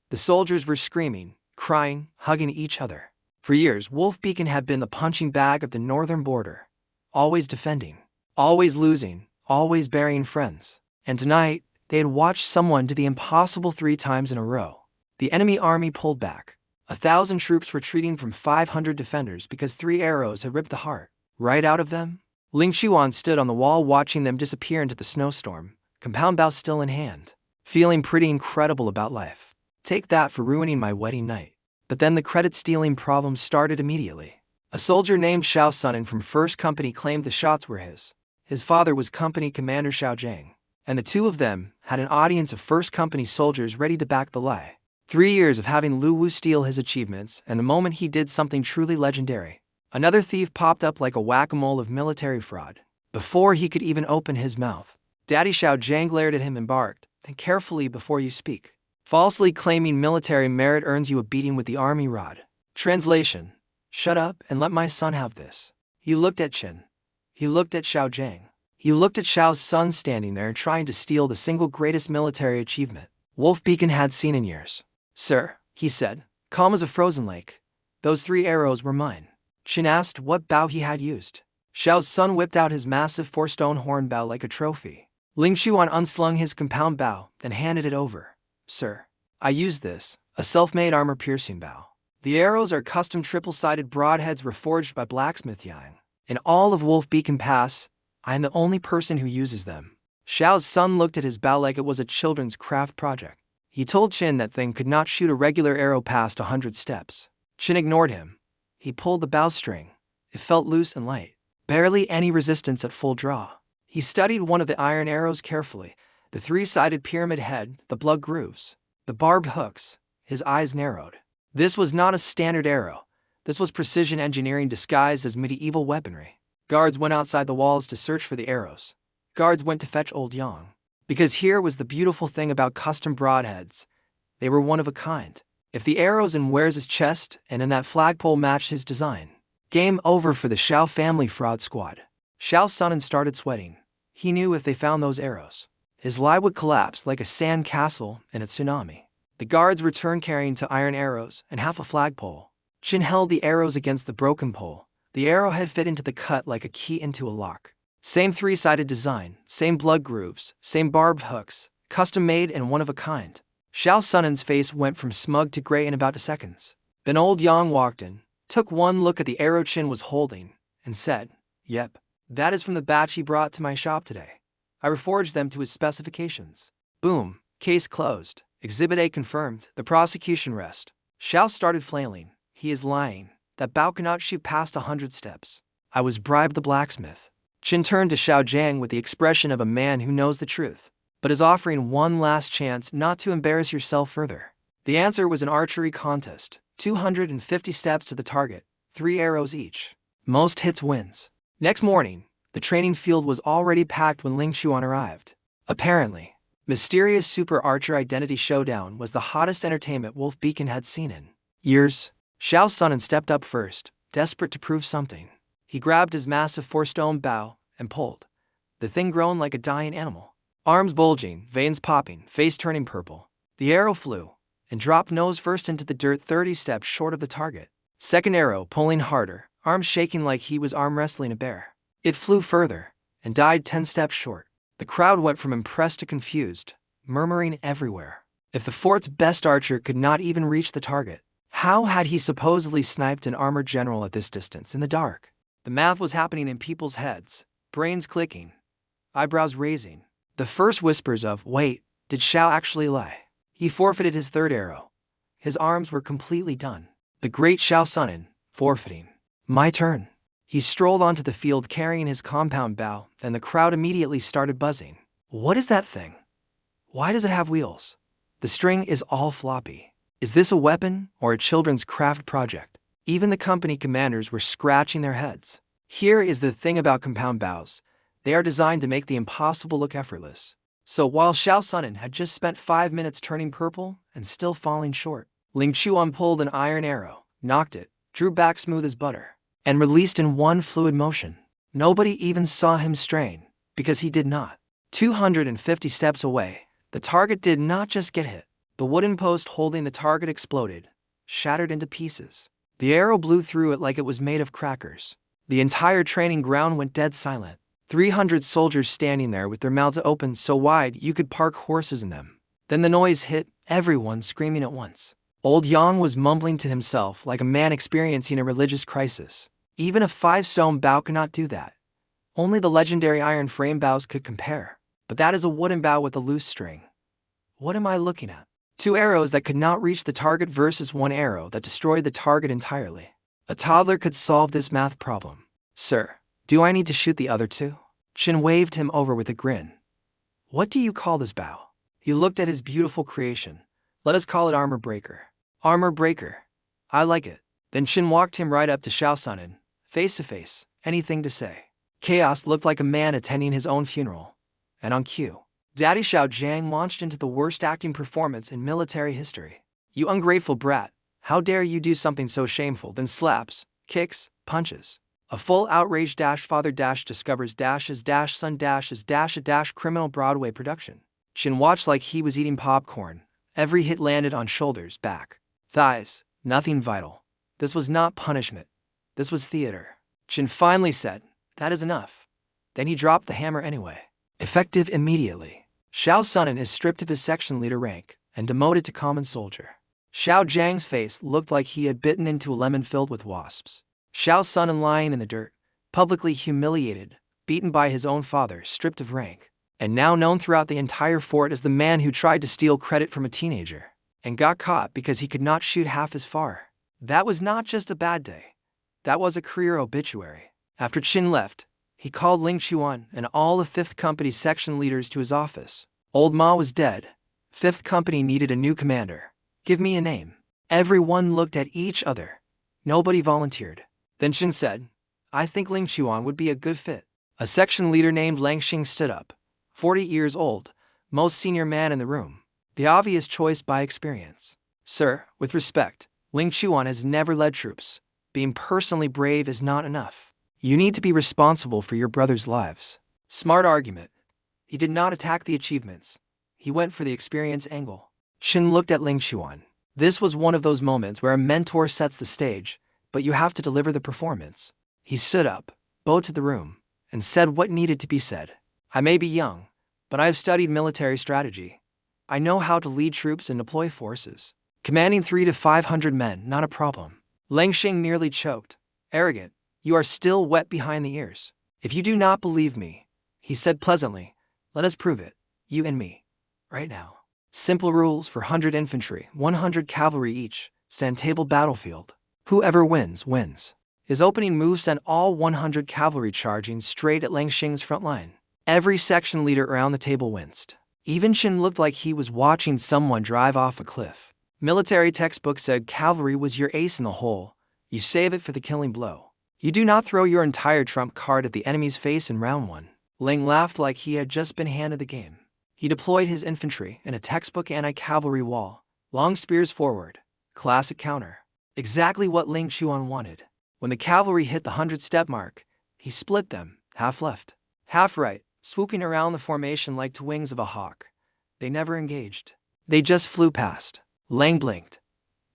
The soldiers were screaming, crying, hugging each other. For years, Wolf Beacon had been the punching bag of the northern border. Always defending, always losing, always burying friends. And tonight, they had watched someone do the impossible 3 times in a row. The enemy army pulled back. 1,000 troops retreating from 500 defenders because 3 arrows had ripped the heart right out of them. Ling Chuan stood on the wall watching them disappear into the snowstorm, compound bow still in hand, feeling pretty incredible about life. Take that for ruining my wedding night. But then the credit-stealing problem started immediately. A soldier named Xiao Sunan from 1st Company claimed the shots were his. His father was Company Commander Xiao Zhang, and the two of them had an audience of 1st Company soldiers ready to back the lie. 3 years of having Lu Wu steal his achievements, and the moment he did something truly legendary, another thief popped up like a whack-a-mole of military fraud. Before he could even open his mouth, Daddy Xiao Zhang glared at him and barked, "Think carefully before you speak. Falsely claiming military merit earns you a beating with the army rod." Translation: shut up and let my son have this. He looked at Qin. He looked at Xiao Zhang. He looked at Xiao's son standing there trying to steal the single greatest military achievement Wolf Beacon had seen in years. "Sir," he said, calm as a frozen lake, "those 3 arrows were mine." Qin asked what bow he had used. Xiao's son whipped out his massive 4-stone horn bow like a trophy. Ling Chuan unslung his compound bow, then handed it over. "Sir, I used this, a self-made armor-piercing bow. The arrows are custom triple-sided broadheads reforged by blacksmith Yang. In all of Wolf Beacon Pass, I am the only person who uses them." Xiao's son looked at his bow like it was a children's craft project. He told Qin that thing could not shoot a regular arrow past 100 steps. Qin ignored him. He pulled the bowstring. It felt loose and light. Barely any resistance at full draw. He studied one of the iron arrows carefully. The three-sided pyramid head, the blood grooves, the barbed hooks. His eyes narrowed. This was not a standard arrow. This was precision engineering disguised as medieval weaponry. Guards went outside the walls to search for the arrows. Guards went to fetch old Yang. Because here was the beautiful thing about custom broadheads. They were one of a kind. If the arrows in Ware's chest and in that flagpole matched his design, game over for the Shao family fraud squad. Shao Sunan started sweating. He knew if they found those arrows, his lie would collapse like a sand castle in a tsunami. The guards returned carrying 2 iron arrows and half a flagpole. Qin held the arrows against the broken pole. The arrowhead fit into the cut like a key into a lock. Same 3-sided design, same blood grooves, same barbed hooks, custom made and one of a kind. Shao Sunan's face went from smug to gray in about 2 seconds. Then old Yang walked in, took one look at the arrow Qin was holding, and said, "Yep, that is from the batch he brought to my shop today. I reforged them to his specifications." Boom, case closed. Exhibit A confirmed, the prosecution rest. Shao started flailing. He is lying. That bow cannot shoot past 100 steps. I was bribed the blacksmith. Qin turned to Xiao Jiang with the expression of a man who knows the truth, but is offering one last chance not to embarrass yourself further. The answer was an archery contest. 250 steps to the target, 3 arrows each. Most hits wins. Next morning, the training field was already packed when Ling Chuan arrived. Apparently, mysterious super archer identity showdown was the hottest entertainment Wolf Beacon had seen in years. Shao Sunan stepped up first, desperate to prove something. He grabbed his massive 4-stone bow and pulled. The thing groaned like a dying animal. Arms bulging, veins popping, face turning purple. The arrow flew and dropped nose first into the dirt 30 steps short of the target. Second arrow pulling harder, arms shaking like he was arm wrestling a bear. It flew further and died 10 steps short. The crowd went from impressed to confused, murmuring everywhere. If the fort's best archer could not even reach the target, how had he supposedly sniped an armored general at this distance in the dark? The math was happening in people's heads, brains clicking, eyebrows raising. The first whispers of, wait, did Shao actually lie? He forfeited his 3rd arrow. His arms were completely done. The great Shao Sunan, forfeiting. My turn. He strolled onto the field carrying his compound bow, and the crowd immediately started buzzing. What is that thing? Why does it have wheels? The string is all floppy. Is this a weapon or a children's craft project? Even the company commanders were scratching their heads. Here is the thing about compound bows. They are designed to make the impossible look effortless. So while Shao Sunan had just spent 5 minutes turning purple and still falling short, Ling Chuan pulled an iron arrow, knocked it, drew back smooth as butter, and released in one fluid motion. Nobody even saw him strain, because he did not. 250 steps away, the target did not just get hit. The wooden post holding the target exploded, shattered into pieces. The arrow blew through it like it was made of crackers. The entire training ground went dead silent. 300 soldiers standing there with their mouths open so wide you could park horses in them. Then the noise hit, everyone screaming at once. Old Yang was mumbling to himself like a man experiencing a religious crisis. Even a 5-stone bow cannot do that. Only the legendary iron frame bows could compare. But that is a wooden bow with a loose string. What am I looking at? 2 arrows that could not reach the target versus 1 arrow that destroyed the target entirely. A toddler could solve this math problem. Sir, do I need to shoot the other 2? Qin waved him over with a grin. What do you call this bow? He looked at his beautiful creation. Let us call it Armor Breaker. Armor Breaker. I like it. Then Qin walked him right up to Shao Sunan, face to face, anything to say. Chaos looked like a man attending his own funeral. And on cue, Daddy Xiao Jiang launched into the worst acting performance in military history. You ungrateful brat, how dare you do something so shameful? Then slaps, kicks, punches. A full outraged father discovers son is a criminal Broadway production. Qin watched like he was eating popcorn. Every hit landed on shoulders, back, thighs, nothing vital. This was not punishment. This was theater. Qin finally said, that is enough. Then he dropped the hammer anyway. Effective immediately. Shao Sunan is stripped of his section leader rank and demoted to common soldier. Xiao Jiang's face looked like he had bitten into a lemon filled with wasps. Shao Sunan lying in the dirt, publicly humiliated, beaten by his own father, stripped of rank. and now known throughout the entire fort as the man who tried to steal credit from a teenager and got caught because he could not shoot half as far. That was not just a bad day. That was a career obituary. After Qin left, he called Ling Chuan and all the 5th Company section leaders to his office. Old Ma was dead. 5th Company needed a new commander. Give me a name. Everyone looked at each other. Nobody volunteered. Then Qin said, I think Ling Chuan would be a good fit. A section leader named Lang Xing stood up. 40 years old, most senior man in the room. The obvious choice by experience. Sir, with respect, Ling Chuan has never led troops. Being personally brave is not enough. You need to be responsible for your brothers' lives. Smart argument. He did not attack the achievements. He went for the experience angle. Qin looked at Ling Chuan. This was one of those moments where a mentor sets the stage, but you have to deliver the performance. He stood up, bowed to the room, and said what needed to be said. I may be young, but I have studied military strategy. I know how to lead troops and deploy forces. Commanding 300 to 500 men, not a problem. Lang Xing nearly choked. Arrogant, you are still wet behind the ears. If you do not believe me, he said pleasantly, let us prove it, you and me, right now. Simple rules for 100 infantry, 100 cavalry each, sand table battlefield. Whoever wins, wins. His opening move sent all 100 cavalry charging straight at Lang Xing's front line. Every section leader around the table winced. Even Qin looked like he was watching someone drive off a cliff. Military textbook said cavalry was your ace in the hole. You save it for the killing blow. You do not throw your entire trump card at the enemy's face in round 1. Ling laughed like he had just been handed the game. He deployed his infantry in a textbook anti-cavalry wall. Long spears forward. Classic counter. Exactly what Ling Chuan wanted. When the cavalry hit the 100-step mark, he split them, half left, half right, swooping around the formation like 2 wings of a hawk. They never engaged. They just flew past. Lang blinked.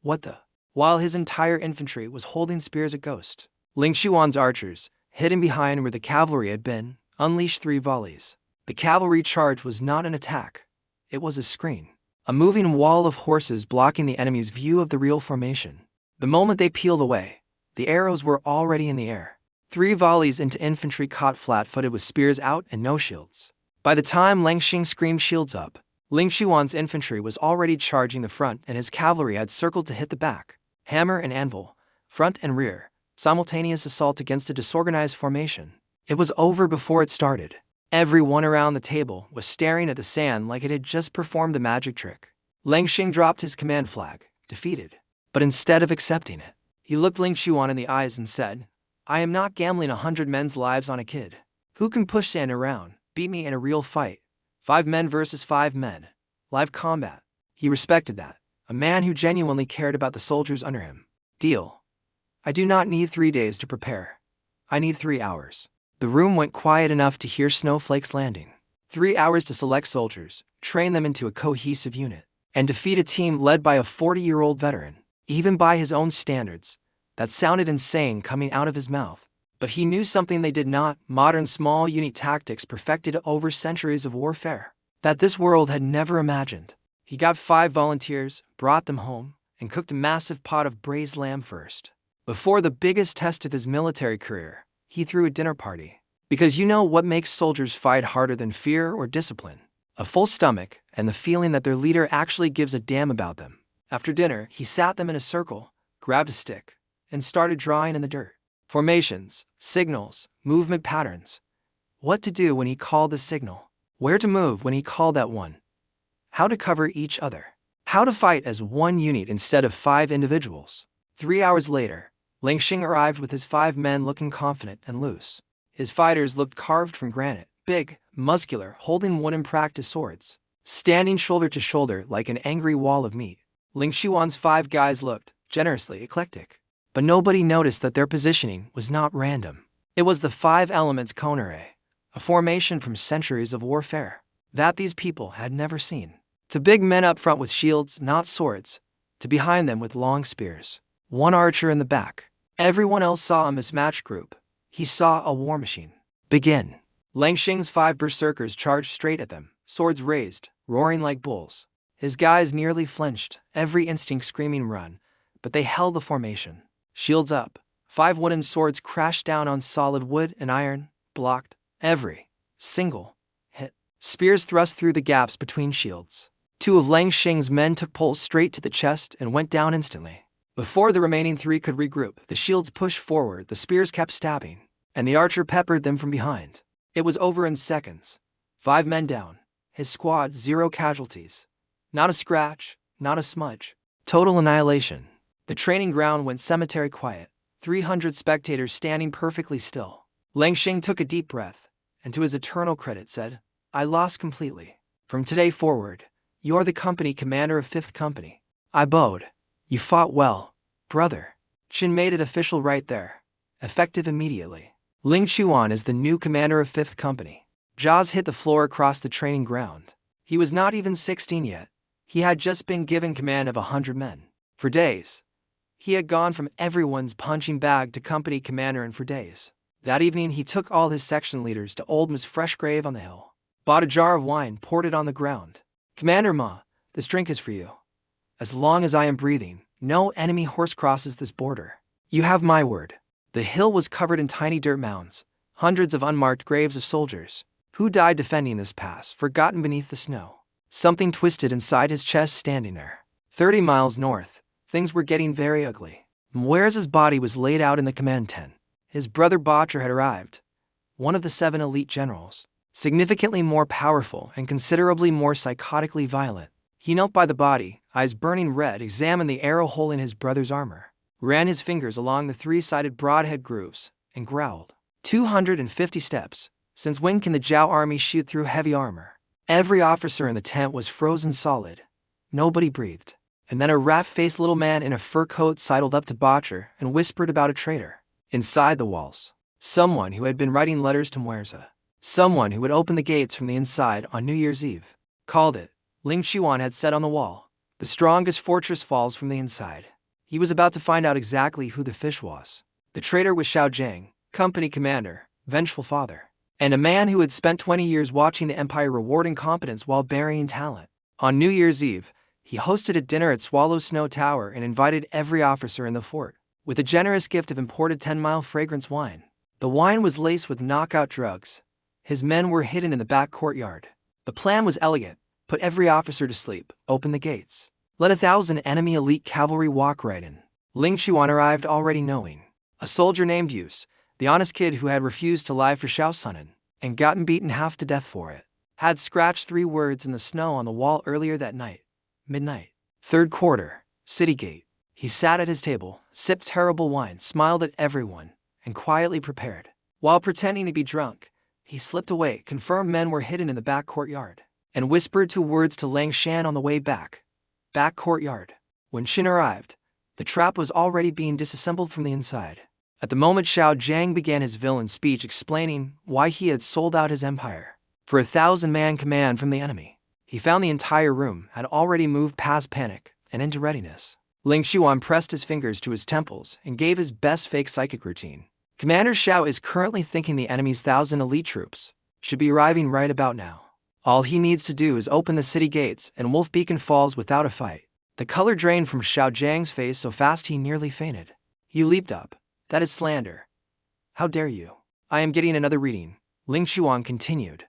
What the? While his entire infantry was holding spears at ghost, Ling Chuan's archers, hidden behind where the cavalry had been, unleashed 3 volleys. The cavalry charge was not an attack. It was a screen. A moving wall of horses blocking the enemy's view of the real formation. The moment they peeled away, the arrows were already in the air. 3 volleys into infantry caught flat-footed with spears out and no shields. By the time Lang Xing screamed shields up, Ling Chuan's infantry was already charging the front and his cavalry had circled to hit the back. Hammer and anvil, front and rear, simultaneous assault against a disorganized formation. It was over before it started. Everyone around the table was staring at the sand like it had just performed a magic trick. Lang Xing dropped his command flag, defeated. But instead of accepting it, he looked Ling Chuan in the eyes and said, I am not gambling 100 men's lives on a kid. Who can push sand around, beat me in a real fight? 5 men versus 5 men. Live combat. He respected that. A man who genuinely cared about the soldiers under him. Deal. I do not need 3 days to prepare. I need 3 hours. The room went quiet enough to hear snowflakes landing. 3 hours to select soldiers, train them into a cohesive unit, and defeat a team led by a 40-year-old veteran. Even by his own standards, that sounded insane coming out of his mouth. But he knew something they did not, modern small unit tactics perfected over centuries of warfare, that this world had never imagined. He got 5 volunteers, brought them home, and cooked a massive pot of braised lamb first. Before the biggest test of his military career, he threw a dinner party. Because you know what makes soldiers fight harder than fear or discipline? A full stomach and the feeling that their leader actually gives a damn about them. After dinner, he sat them in a circle, grabbed a stick, and started drawing in the dirt. Formations, signals, movement patterns. What to do when he called the signal. Where to move when he called that one. How to cover each other. How to fight as one unit instead of 5 individuals. 3 hours later, Lang Xing arrived with his 5 men looking confident and loose. His fighters looked carved from granite, big, muscular, holding wooden practice swords, standing shoulder to shoulder like an angry wall of meat. Ling Chuan's 5 guys looked generously eclectic, but nobody noticed that their positioning was not random. It was the 5 elements conere, a formation from centuries of warfare that these people had never seen. To big men up front with shields, not swords, to behind them with long spears. 1 archer in the back. Everyone else saw a mismatched group. He saw a war machine. Begin. Lang Xing's 5 berserkers charged straight at them, swords raised, roaring like bulls. His guys nearly flinched, every instinct screaming run, but they held the formation. Shields up, 5 wooden swords crashed down on solid wood and iron, blocked every single hit. Spears thrust through the gaps between shields. Two of Lang Sheng's men took poles straight to the chest and went down instantly. Before the remaining three could regroup, the shields pushed forward, the spears kept stabbing, and the archer peppered them from behind. It was over in seconds. 5 men down. His squad 0 casualties. Not a scratch, not a smudge. Total annihilation. The training ground went cemetery quiet. 300 spectators standing perfectly still. Lang Sheng took a deep breath, and to his eternal credit said, "I lost completely. From today forward, you are the company commander of 5th Company." I bowed. "You fought well, brother." Qin made it official right there. Effective immediately. Ling Chuan is the new commander of 5th Company. Jaws hit the floor across the training ground. He was not even 16 yet. He had just been given command of 100 men. For days, he had gone from everyone's punching bag to company commander, and for days. That evening he took all his section leaders to Old Ma's fresh grave on the hill. Bought a jar of wine, poured it on the ground. "Commander Ma, this drink is for you. As long as I am breathing, no enemy horse crosses this border. You have my word." The hill was covered in tiny dirt mounds, hundreds of unmarked graves of soldiers who died defending this pass, forgotten beneath the snow. Something twisted inside his chest standing there. 30 miles north, things were getting very ugly. Mwere's body was laid out in the command tent. His brother Botcher had arrived, one of the 7 elite generals, significantly more powerful and considerably more psychotically violent. He knelt by the body, eyes burning red, examined the arrow hole in his brother's armor, ran his fingers along the 3-sided broadhead grooves, and growled. 250 steps. Since when can the Zhao army shoot through heavy armor? Every officer in the tent was frozen solid. Nobody breathed. And then a rat-faced little man in a fur coat sidled up to Botcher and whispered about a traitor. Inside the walls, someone who had been writing letters to Mwerza. Someone who would open the gates from the inside on New Year's Eve. Called it. Ling Chuan had said on the wall. The strongest fortress falls from the inside. He was about to find out exactly who the fish was. The traitor was Xiao Jiang, company commander, vengeful father, and a man who had spent 20 years watching the empire reward incompetence while burying talent. On New Year's Eve, he hosted a dinner at Swallow Snow Tower and invited every officer in the fort, with a generous gift of imported 10-mile fragrance wine. The wine was laced with knockout drugs. His men were hidden in the back courtyard. The plan was elegant. Put every officer to sleep, open the gates. Let 1,000 enemy elite cavalry walk right in. Ling Chuan arrived already knowing. A soldier named Yus, the honest kid who had refused to lie for Xiao Sunan, and gotten beaten half to death for it, had scratched 3 words in the snow on the wall earlier that night. Midnight. 3rd quarter, city gate. He sat at his table, sipped terrible wine, smiled at everyone, and quietly prepared. While pretending to be drunk, he slipped away, confirmed men were hidden in the back courtyard, and whispered 2 words to Lang Shan on the way back. Back courtyard. When Qin arrived, the trap was already being disassembled from the inside. At the moment Xiao Jiang began his villain speech explaining why he had sold out his empire for a 1,000-man command from the enemy, he found the entire room had already moved past panic and into readiness. Ling Chuan pressed his fingers to his temples and gave his best fake psychic routine. Commander Xiao is currently thinking the enemy's 1,000 elite troops should be arriving right about now. All he needs to do is open the city gates and Wolf Beacon falls without a fight. The color drained from Xiao Jiang's face so fast he nearly fainted. He leaped up. That is slander. How dare you? I am getting another reading, Ling Chuan continued.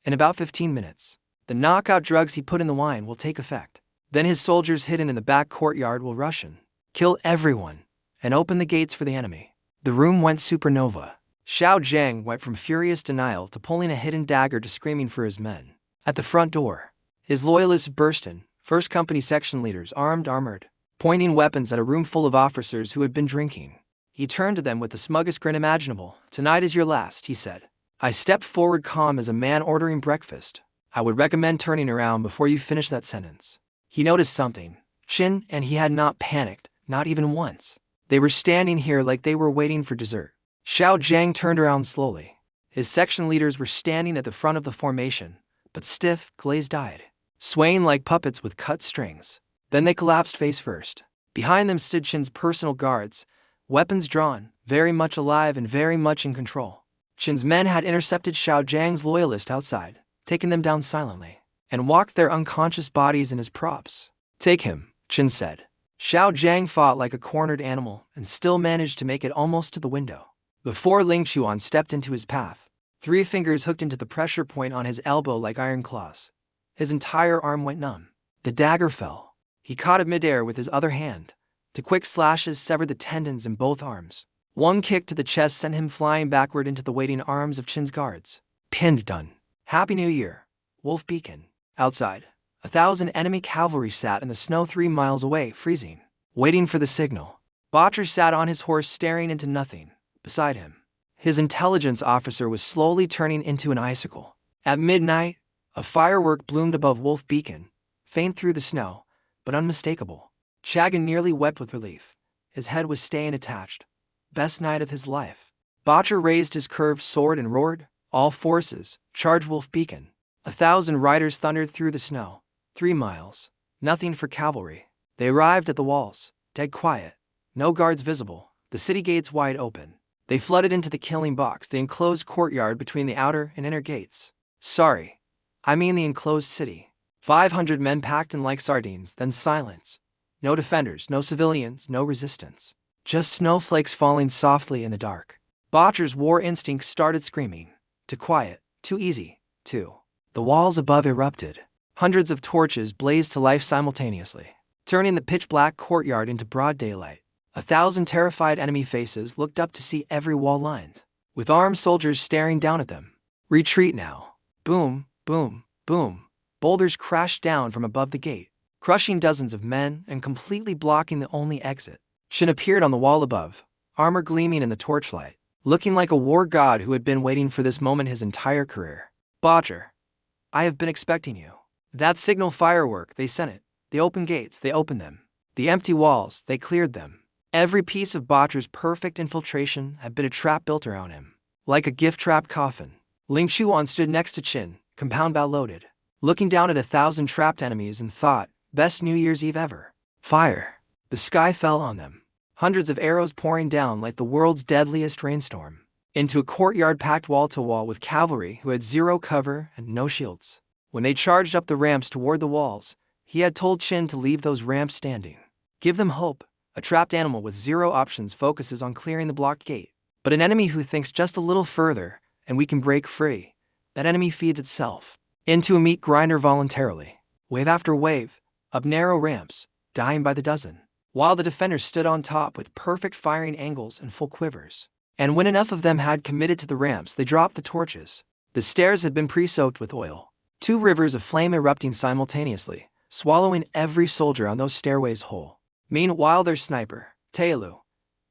In about 15 minutes, the knockout drugs he put in the wine will take effect. Then his soldiers hidden in the back courtyard will rush in, kill everyone, and open the gates for the enemy. The room went supernova. Xiao Jiang went from furious denial to pulling a hidden dagger to screaming for his men. At the front door, his loyalists burst in, 1st Company section leaders armored, pointing weapons at a room full of officers who had been drinking. He turned to them with the smuggest grin imaginable. "Tonight is your last," he said. I stepped forward calm as a man ordering breakfast. "I would recommend turning around before you finish that sentence." He noticed something. Qin and he had not panicked, not even once. They were standing here like they were waiting for dessert. Xiao Jiang turned around slowly. His section leaders were standing at the front of the formation, but stiff, glazed-eyed, swaying like puppets with cut strings. Then they collapsed face first. Behind them stood Qin's personal guards, weapons drawn, very much alive and very much in control. Qin's men had intercepted Xiao Jiang's loyalists outside, taken them down silently, and walked their unconscious bodies in as props. "Take him," Qin said. Xiao Jiang fought like a cornered animal and still managed to make it almost to the window before Ling Chuan stepped into his path. 3 fingers hooked into the pressure point on his elbow like iron claws. His entire arm went numb. The dagger fell. He caught it midair with his other hand. 2 quick slashes severed the tendons in both arms. 1 kick to the chest sent him flying backward into the waiting arms of Chin's guards. Pinned. Done. Happy New Year, Wolf Beacon. Outside, 1,000 enemy cavalry sat in the snow 3 miles away, freezing, waiting for the signal. Botcher sat on his horse staring into nothing. Beside him, his intelligence officer was slowly turning into an icicle. At midnight, a firework bloomed above Wolf Beacon, faint through the snow, but unmistakable. Chagan nearly wept with relief. His head was staying attached. Best night of his life. Botcher raised his curved sword and roared, "All forces, charge Wolf Beacon." 1,000 riders thundered through the snow. 3 miles. Nothing for cavalry. They arrived at the walls, dead quiet. No guards visible, the city gates wide open. They flooded into the killing box, the enclosed courtyard between the outer and inner gates. Sorry, I mean the enclosed city. 500 men packed in like sardines, then silence. No defenders, no civilians, no resistance. Just snowflakes falling softly in the dark. Botcher's war instinct started screaming. Too quiet, too easy, too. The walls above erupted. Hundreds of torches blazed to life simultaneously, turning the pitch-black courtyard into broad daylight. 1,000 terrified enemy faces looked up to see every wall lined, with armed soldiers staring down at them. Retreat now. Boom, boom, boom. Boulders crashed down from above the gate, crushing dozens of men and completely blocking the only exit. Shin appeared on the wall above, armor gleaming in the torchlight, looking like a war god who had been waiting for this moment his entire career. Botcher, I have been expecting you. That signal firework, they sent it. The open gates, they opened them. The empty walls, they cleared them. Every piece of Botcher's perfect infiltration had been a trap built around him. Like a gift-trapped coffin. Ling Chuan stood next to Chin, compound bow loaded, looking down at 1,000 trapped enemies and thought, best New Year's Eve ever. Fire. The sky fell on them. Hundreds of arrows pouring down like the world's deadliest rainstorm. Into a courtyard packed wall-to-wall with cavalry who had 0 cover and no shields. When they charged up the ramps toward the walls, he had told Chin to leave those ramps standing. Give them hope. A trapped animal with 0 options focuses on clearing the blocked gate. But an enemy who thinks just a little further, and we can break free, that enemy feeds itself into a meat grinder voluntarily. Wave after wave, up narrow ramps, dying by the dozen, while the defenders stood on top with perfect firing angles and full quivers. And when enough of them had committed to the ramps, they dropped the torches. The stairs had been pre-soaked with oil. 2 rivers of flame erupting simultaneously, swallowing every soldier on those stairways whole. Meanwhile, their sniper, Taelu,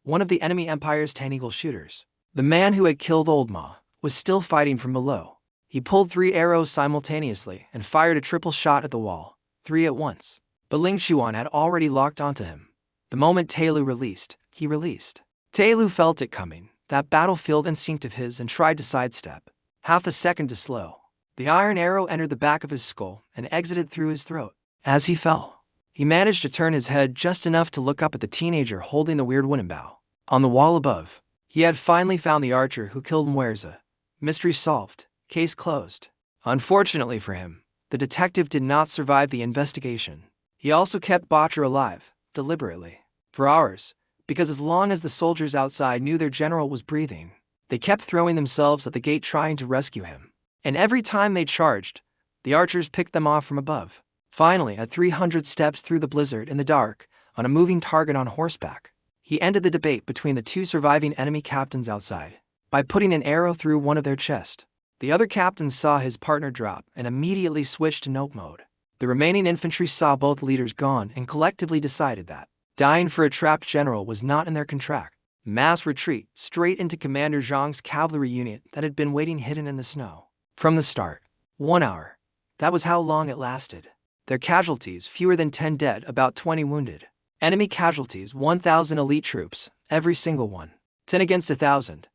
one of the enemy empire's 10 eagle shooters, the man who had killed Old Ma, was still fighting from below. He pulled 3 arrows simultaneously and fired a triple shot at the wall, 3 at once. But Ling Chuan had already locked onto him. The moment Taelu released, he released. Taelu felt it coming, that battlefield instinct of his, and tried to sidestep. Half a second too slow. The iron arrow entered the back of his skull and exited through his throat. As he fell, he managed to turn his head just enough to look up at the teenager holding the weird wooden bow. On the wall above, he had finally found the archer who killed Mwerza. Mystery solved, case closed. Unfortunately for him, the detective did not survive the investigation. He also kept Botcher alive, deliberately, for hours, because as long as the soldiers outside knew their general was breathing, they kept throwing themselves at the gate trying to rescue him. And every time they charged, the archers picked them off from above. Finally, at 300 steps through the blizzard in the dark, on a moving target on horseback, he ended the debate between the 2 surviving enemy captains outside by putting an arrow through one of their chests. The other captains saw his partner drop and immediately switched to nope mode. The remaining infantry saw both leaders gone and collectively decided that dying for a trapped general was not in their contract. Mass retreat straight into Commander Zhang's cavalry unit that had been waiting hidden in the snow. From the start, 1 hour. That was how long it lasted. Their casualties, fewer than 10 dead, about 20 wounded. Enemy casualties, 1,000 elite troops, every single one. 10 against 1,000.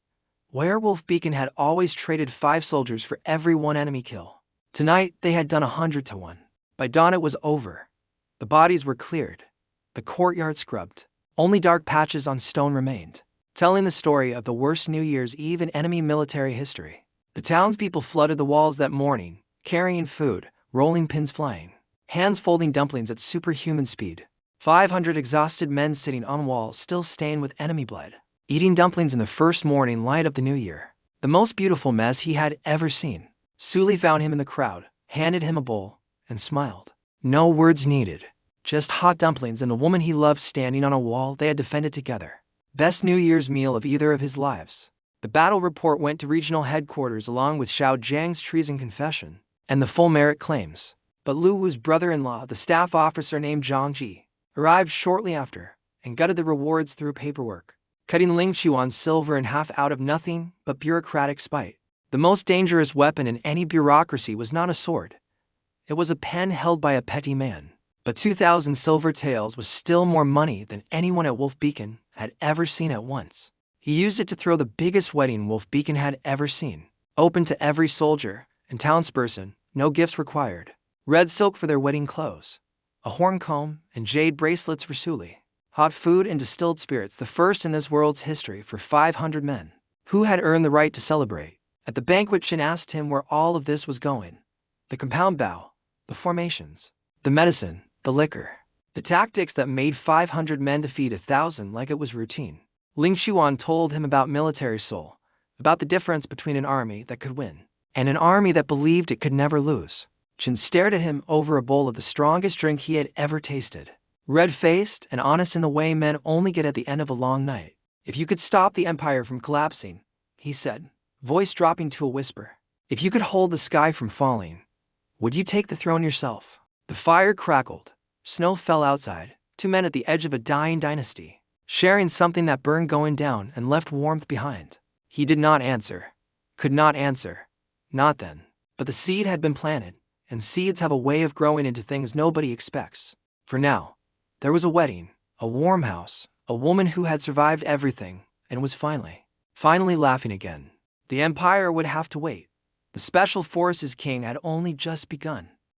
Werewolf Beacon had always traded 5 soldiers for every 1 enemy kill. Tonight, they had done 100 to 1. By dawn it was over. The bodies were cleared. The courtyard scrubbed. Only dark patches on stone remained, telling the story of the worst New Year's Eve in enemy military history. The townspeople flooded the walls that morning, carrying food, rolling pins flying, hands folding dumplings at superhuman speed. 500 exhausted men sitting on walls still stained with enemy blood, eating dumplings in the first morning light of the new year. the most beautiful mess he had ever seen. Suli found him in the crowd, handed him a bowl, and smiled. No words needed. Just hot dumplings and the woman he loved standing on a wall they had defended together. Best New Year's meal of either of his lives. The battle report went to regional headquarters along with Xiao Jiang's treason confession and the full merit claims. But Lu Wu's brother-in-law, the staff officer named Zhang Ji, arrived shortly after and gutted the rewards through paperwork, cutting Ling Chuan's silver in half out of nothing but bureaucratic spite. The most dangerous weapon in any bureaucracy was not a sword. It was a pen held by a petty man. But 2,000 silver taels was still more money than anyone at Wolf Beacon had ever seen at once. He used it to throw the biggest wedding Wolf Beacon had ever seen, open to every soldier and townsperson, no gifts required. Red silk for their wedding clothes, a horn comb, and jade bracelets for Suli. Hot food and distilled spirits, the first in this world's history for 500 men. Who had earned the right to celebrate? At the banquet, Chin asked him where all of this was going. The compound bow, the formations, the medicine, the liquor, the tactics that made 500 men defeat 1,000 like it was routine. Ling Chuan told him about military soul, about the difference between an army that could win and an army that believed it could never lose. Chin stared at him over a bowl of the strongest drink he had ever tasted. Red-faced and honest in the way men only get at the end of a long night. If you could stop the empire from collapsing, he said, voice dropping to a whisper. If you could hold the sky from falling, would you take the throne yourself? The fire crackled. Snow fell outside. Two men at the edge of a dying dynasty, sharing something that burned going down and left warmth behind. He did not answer. Could not answer. Not then. But the seed had been planted, and seeds have a way of growing into things nobody expects. For now, there was a wedding, a warm house, a woman who had survived everything and was finally laughing again. The empire would have to wait. The special forces king had only just begun.